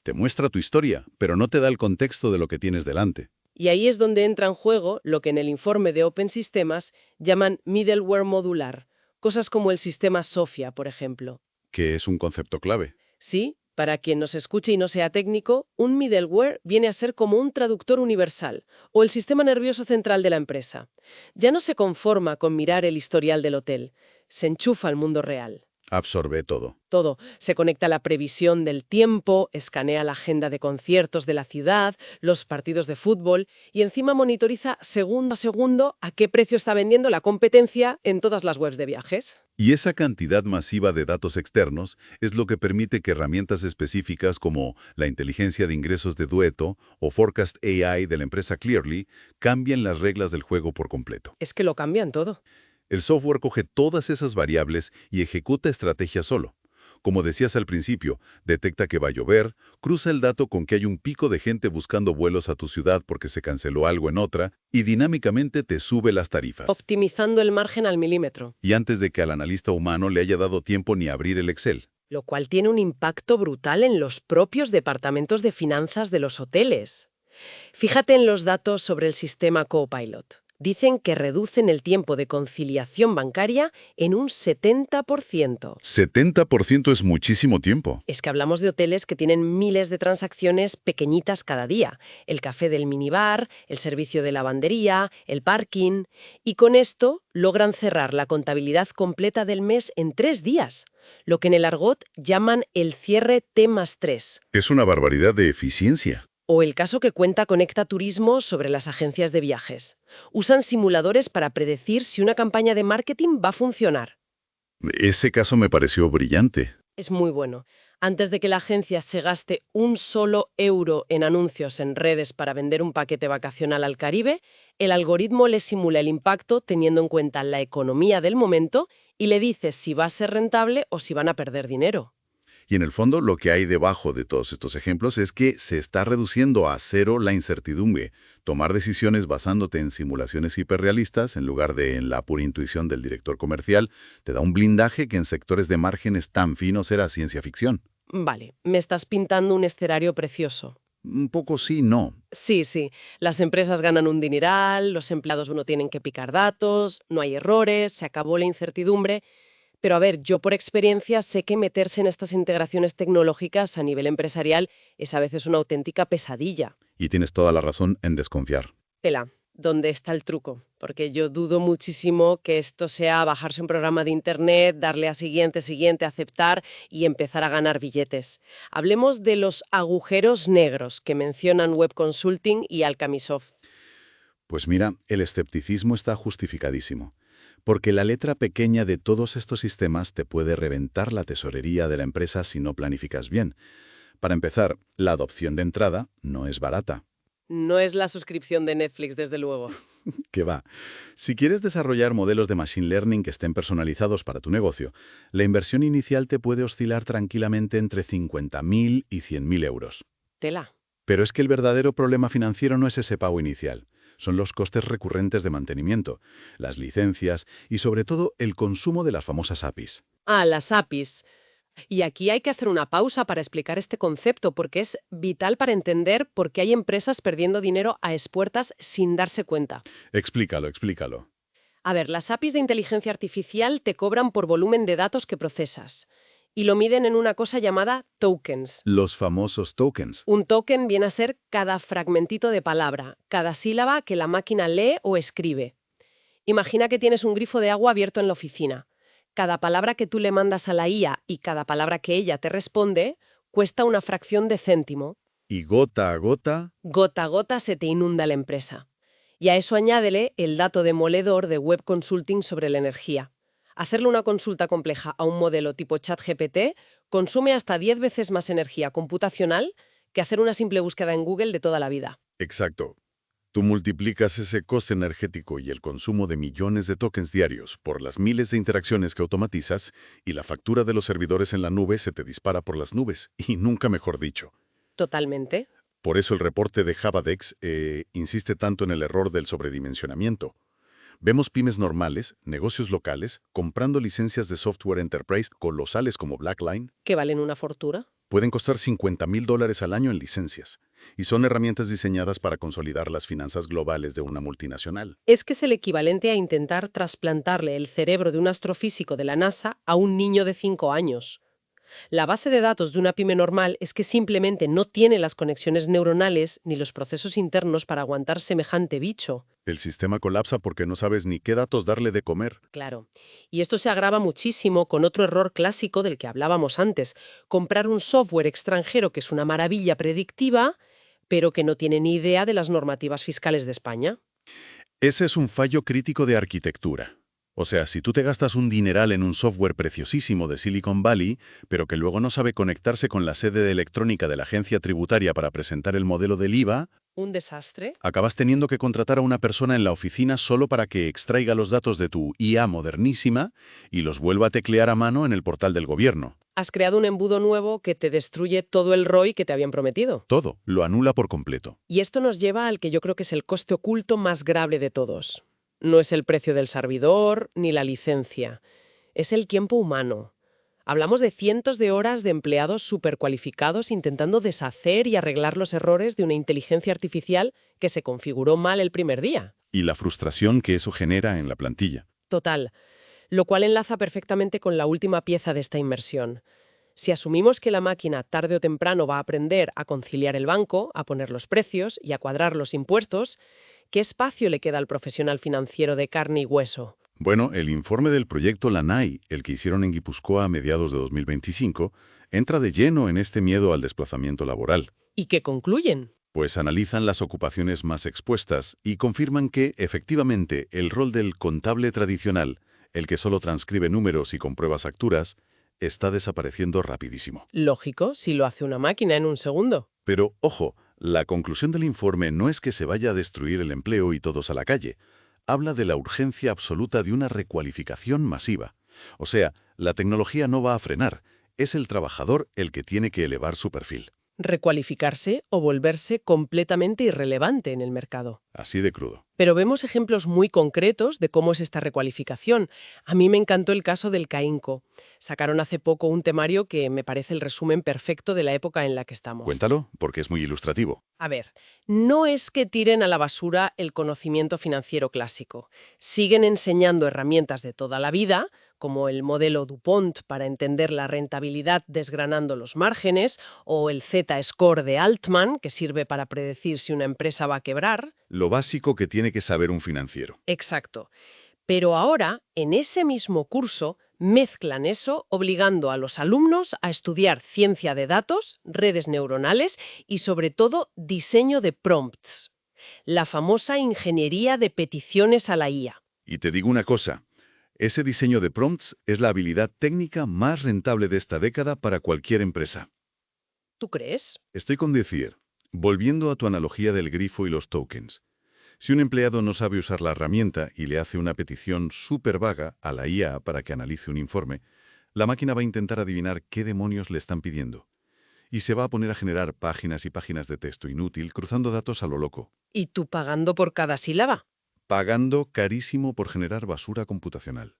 Te muestra tu historia, pero no te da el contexto de lo que tienes delante. Y ahí es donde entra en juego lo que en el informe de Open Systems llaman middleware modular, cosas como el sistema Sophia, por ejemplo. Que es un concepto clave. Sí, para quien nos escuche y no sea técnico, un middleware viene a ser como un traductor universal o el sistema nervioso central de la empresa. Ya no se conforma con mirar el historial del hotel, se enchufa al mundo real. Absorbe todo. Todo. Se conecta a la previsión del tiempo, escanea la agenda de conciertos de la ciudad, los partidos de fútbol y encima monitoriza segundo a segundo a qué precio está vendiendo la competencia en todas las webs de viajes. Y esa cantidad masiva de datos externos es lo que permite que herramientas específicas como la inteligencia de ingresos de Duetto o Forecast AI de la empresa Clearly cambien las reglas del juego por completo. Es que lo cambian todo. El software coge todas esas variables y ejecuta estrategias solo. Como decías al principio, detecta que va a llover, cruza el dato con que hay un pico de gente buscando vuelos a tu ciudad porque se canceló algo en otra y dinámicamente te sube las tarifas. Optimizando el margen al milímetro, Y antes de que al analista humano le haya dado tiempo ni a abrir el Excel. lo cual tiene un impacto brutal en los propios departamentos de finanzas de los hoteles. Fíjate en los datos sobre el sistema Copilot. Dicen que reducen el tiempo de conciliación bancaria en un 70%. 70% es muchísimo tiempo. Es que hablamos de hoteles que tienen miles de transacciones pequeñitas cada día. El café del minibar, el servicio de lavandería, el parking. Y con esto logran cerrar la contabilidad completa del mes en 3 días, lo que en el argot llaman el cierre T+3. Es una barbaridad de eficiencia. O el caso que cuenta Conecta Turismo sobre las agencias de viajes. Usan simuladores para predecir si una campaña de marketing va a funcionar. Ese caso me pareció brillante. Es muy bueno. Antes de que la agencia se gaste un solo euro en anuncios en redes para vender un paquete vacacional al Caribe, el algoritmo le simula el impacto teniendo en cuenta la economía del momento y le dice si va a ser rentable o si van a perder dinero. Y en el fondo lo que hay debajo de todos estos ejemplos es que se está reduciendo a cero la incertidumbre. Tomar decisiones basándote en simulaciones hiperrealistas en lugar de en la pura intuición del director comercial te da un blindaje que en sectores de márgenes tan finos era ciencia ficción. Vale, me estás pintando un escenario precioso. Un poco sí, no. Sí, sí. Las empresas ganan un dineral, los empleados no tienen que picar datos, no hay errores, se acabó la incertidumbre. Pero a ver, yo por experiencia sé que meterse en estas integraciones tecnológicas a nivel empresarial es a veces una auténtica pesadilla. Y tienes toda la razón en desconfiar. Tela, ¿dónde está el truco? Porque yo dudo muchísimo que esto sea bajarse un programa de internet, darle a siguiente, aceptar y empezar a ganar billetes. Hablemos de los agujeros negros que mencionan Web Consulting y Alchemysoft. Pues mira, el escepticismo está justificadísimo. Porque la letra pequeña de todos estos sistemas te puede reventar la tesorería de la empresa si no planificas bien. Para empezar, la adopción de entrada no es barata. No es la suscripción de Netflix, desde luego. ¿Qué va? Si quieres desarrollar modelos de Machine Learning que estén personalizados para tu negocio, la inversión inicial te puede oscilar tranquilamente entre 50.000 y 100.000 euros. Tela. Pero es que el verdadero problema financiero no es ese pago inicial. Son los costes recurrentes de mantenimiento, las licencias y sobre todo el consumo de las famosas APIs. Ah, las APIs. Y aquí hay que hacer una pausa para explicar este concepto porque es vital para entender por qué hay empresas perdiendo dinero a espuertas sin darse cuenta. Explícalo, explícalo. A ver, las APIs de inteligencia artificial te cobran por volumen de datos que procesas y lo miden en una cosa llamada tokens. Los famosos tokens. Un token viene a ser cada fragmentito de palabra, cada sílaba que la máquina lee o escribe. Imagina que tienes un grifo de agua abierto en la oficina. Cada palabra que tú le mandas a la IA y cada palabra que ella te responde cuesta una fracción de céntimo. Y gota a gota se te inunda la empresa. Y a eso añádele el dato demoledor de Web Consulting sobre la energía. Hacerle una consulta compleja a un modelo tipo ChatGPT consume hasta 10 veces más energía computacional que hacer una simple búsqueda en Google de toda la vida. Exacto. Tú multiplicas ese coste energético y el consumo de millones de tokens diarios por las miles de interacciones que automatizas y la factura de los servidores en la nube se te dispara por las nubes, y nunca mejor dicho. Totalmente. Por eso el reporte de Javadex insiste tanto en el error del sobredimensionamiento. Vemos pymes normales, negocios locales, comprando licencias de software enterprise colosales como Blackline. Que valen una fortuna. Pueden costar $50.000 al año en licencias. Y son herramientas diseñadas para consolidar las finanzas globales de una multinacional. Es que es el equivalente a intentar trasplantarle el cerebro de un astrofísico de la NASA a un niño de 5 años. La base de datos de una pyme normal es que simplemente no tiene las conexiones neuronales ni los procesos internos para aguantar semejante bicho. El sistema colapsa porque no sabes ni qué datos darle de comer. Claro. Y esto se agrava muchísimo con otro error clásico del que hablábamos antes: comprar un software extranjero que es una maravilla predictiva, pero que no tiene ni idea de las normativas fiscales de España. Ese es un fallo crítico de arquitectura. O sea, si tú te gastas un dineral en un software preciosísimo de Silicon Valley, pero que luego no sabe conectarse con la sede de electrónica de la agencia tributaria para presentar el modelo del IVA, Un desastre. acabas teniendo que contratar a una persona en la oficina solo para que extraiga los datos de tu IA modernísima y los vuelva a teclear a mano en el portal del gobierno. Has creado un embudo nuevo que te destruye todo el ROI que te habían prometido. Todo lo anula por completo. Y esto nos lleva al que yo creo que es el coste oculto más grave de todos. No es el precio del servidor ni la licencia. Es el tiempo humano. Hablamos de cientos de horas de empleados supercualificados intentando deshacer y arreglar los errores de una inteligencia artificial que se configuró mal el primer día. Y la frustración que eso genera en la plantilla. Total. Lo cual enlaza perfectamente con la última pieza de esta inmersión. Si asumimos que la máquina tarde o temprano va a aprender a conciliar el banco, a poner los precios y a cuadrar los impuestos, ¿qué espacio le queda al profesional financiero de carne y hueso? Bueno, el informe del proyecto Lanai, el que hicieron en Guipúzcoa a mediados de 2025, entra de lleno en este miedo al desplazamiento laboral. ¿Y qué concluyen? Pues analizan las ocupaciones más expuestas y confirman que, efectivamente, el rol del contable tradicional, el que solo transcribe números y comprueba facturas, está desapareciendo rapidísimo. Lógico, si lo hace una máquina en un segundo. Pero, ojo, la conclusión del informe no es que se vaya a destruir el empleo y todos a la calle. Habla de la urgencia absoluta de una recualificación masiva. O sea, la tecnología no va a frenar, es el trabajador el que tiene que elevar su perfil. Recualificarse o volverse completamente irrelevante en el mercado. Así de crudo. Pero vemos ejemplos muy concretos de cómo es esta recualificación. A mí me encantó el caso del CAINCO. Sacaron hace poco un temario que me parece el resumen perfecto de la época en la que estamos. Cuéntalo, porque es muy ilustrativo. A ver, no es que tiren a la basura el conocimiento financiero clásico. Siguen enseñando herramientas de toda la vida, como el modelo DuPont para entender la rentabilidad desgranando los márgenes, o el Z-Score de Altman, que sirve para predecir si una empresa va a quebrar. Lo básico que tiene que saber un financiero. Exacto. Pero ahora, en ese mismo curso, mezclan eso obligando a los alumnos a estudiar ciencia de datos, redes neuronales y, sobre todo, diseño de prompts. La famosa ingeniería de peticiones a la IA. Y te digo una cosa, ese diseño de prompts es la habilidad técnica más rentable de esta década para cualquier empresa. ¿Tú crees? Estoy con decir, volviendo a tu analogía del grifo y los tokens, si un empleado no sabe usar la herramienta y le hace una petición súper vaga a la IA para que analice un informe, la máquina va a intentar adivinar qué demonios le están pidiendo. Y se va a poner a generar páginas y páginas de texto inútil cruzando datos a lo loco. ¿Y tú pagando por cada sílaba? Pagando carísimo por generar basura computacional.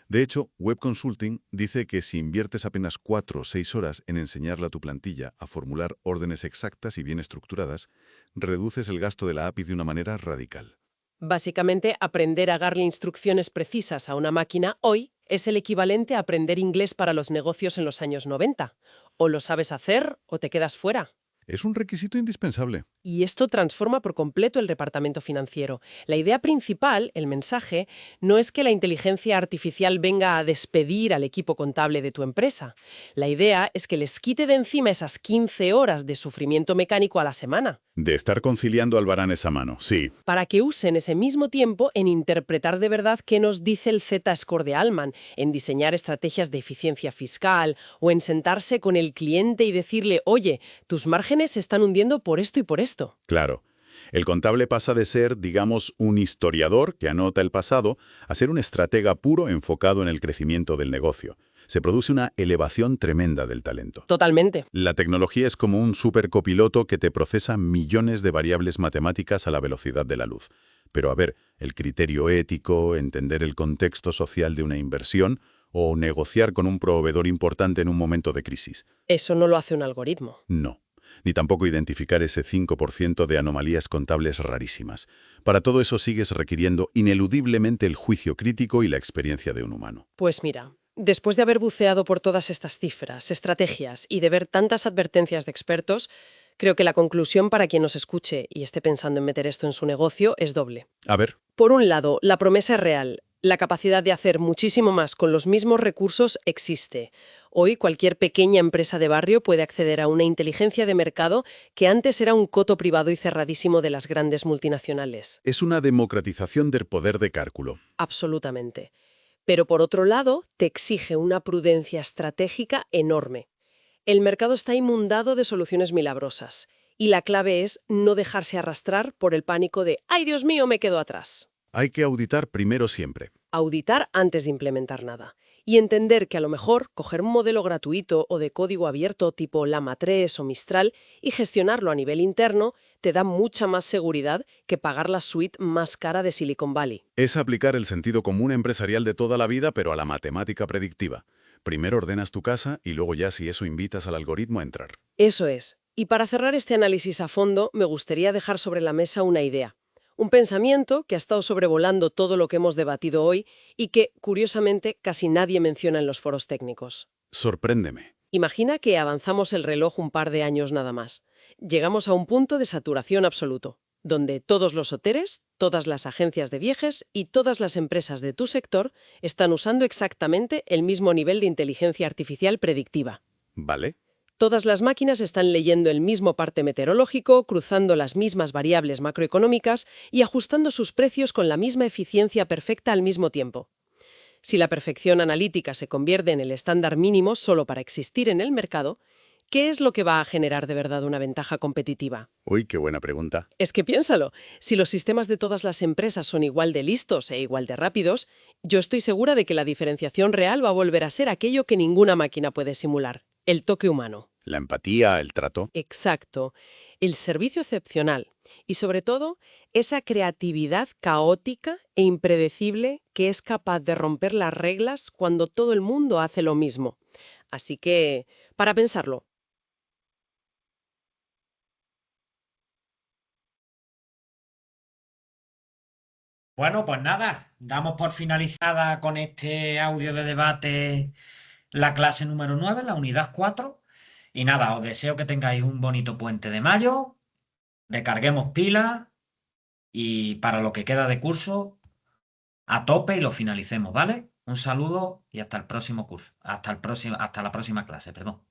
De hecho, Web Consulting dice que si inviertes apenas 4 o 6 horas en enseñarle a tu plantilla a formular órdenes exactas y bien estructuradas, reduces el gasto de la API de una manera radical. Básicamente, aprender a darle instrucciones precisas a una máquina hoy es el equivalente a aprender inglés para los negocios en los años 90. O lo sabes hacer o te quedas fuera. Es un requisito indispensable. Y esto transforma por completo el departamento financiero. La idea principal, el mensaje, no es que la inteligencia artificial venga a despedir al equipo contable de tu empresa. La idea es que les quite de encima esas 15 horas de sufrimiento mecánico a la semana, De estar conciliando albaranes a mano, sí. para que usen ese mismo tiempo en interpretar de verdad qué nos dice el Z-Score de Altman, en diseñar estrategias de eficiencia fiscal o en sentarse con el cliente y decirle, oye, tus márgenes se están hundiendo por esto y por esto. Claro. El contable pasa de ser, digamos, un historiador que anota el pasado a ser un estratega puro enfocado en el crecimiento del negocio. Se produce una elevación tremenda del talento. Totalmente. La tecnología es como un supercopiloto que te procesa millones de variables matemáticas a la velocidad de la luz. Pero a ver, el criterio ético, entender el contexto social de una inversión, o negociar con un proveedor importante en un momento de crisis. Eso no lo hace un algoritmo. No. Ni tampoco identificar ese 5% de anomalías contables rarísimas. Para todo eso sigues requiriendo ineludiblemente el juicio crítico y la experiencia de un humano. Pues mira, después de haber buceado por todas estas cifras, estrategias y de ver tantas advertencias de expertos, creo que la conclusión para quien nos escuche y esté pensando en meter esto en su negocio es doble. A ver, Por un lado, la promesa es real. La capacidad de hacer muchísimo más con los mismos recursos existe. Hoy cualquier pequeña empresa de barrio puede acceder a una inteligencia de mercado que antes era un coto privado y cerradísimo de las grandes multinacionales. es una democratización del poder de cálculo. Absolutamente. Pero por otro lado, te exige una prudencia estratégica enorme. El mercado está inundado de soluciones milagrosas y la clave es no dejarse arrastrar por el pánico de ¡ay, Dios mío, me quedo atrás! Hay que auditar primero siempre. Auditar antes de implementar nada. Y entender que a lo mejor coger un modelo gratuito o de código abierto tipo Llama 3 o Mistral y gestionarlo a nivel interno te da mucha más seguridad que pagar la suite más cara de Silicon Valley. Es aplicar el sentido común empresarial de toda la vida, pero a la matemática predictiva. Primero ordenas tu casa y luego ya si eso invitas al algoritmo a entrar. Eso es. Y para cerrar este análisis a fondo, me gustaría dejar sobre la mesa una idea. Un pensamiento que ha estado sobrevolando todo lo que hemos debatido hoy y que, curiosamente, casi nadie menciona en los foros técnicos. Sorpréndeme. Imagina que avanzamos el reloj un par de años nada más. Llegamos a un punto de saturación absoluto, donde todos los hoteles, todas las agencias de viajes y todas las empresas de tu sector están usando exactamente el mismo nivel de inteligencia artificial predictiva. ¿Vale? Todas las máquinas están leyendo el mismo parte meteorológico, cruzando las mismas variables macroeconómicas y ajustando sus precios con la misma eficiencia perfecta al mismo tiempo. Si la perfección analítica se convierte en el estándar mínimo solo para existir en el mercado, ¿qué es lo que va a generar de verdad una ventaja competitiva? Uy, qué buena pregunta. Es que piénsalo, si los sistemas de todas las empresas son igual de listos e igual de rápidos, yo estoy segura de que la diferenciación real va a volver a ser aquello que ninguna máquina puede simular, el toque humano. La empatía, el trato. Exacto. El servicio excepcional y, sobre todo, esa creatividad caótica e impredecible que es capaz de romper las reglas cuando todo el mundo hace lo mismo. Así que, para pensarlo. Bueno, pues nada, damos por finalizada con este audio de debate la clase número 9, la unidad 4. Y nada, os deseo que tengáis un bonito puente de mayo, recarguemos pilas y para lo que queda de curso, a tope y lo finalicemos, ¿vale? Un saludo y hasta el próximo curso, hasta la próxima clase, perdón.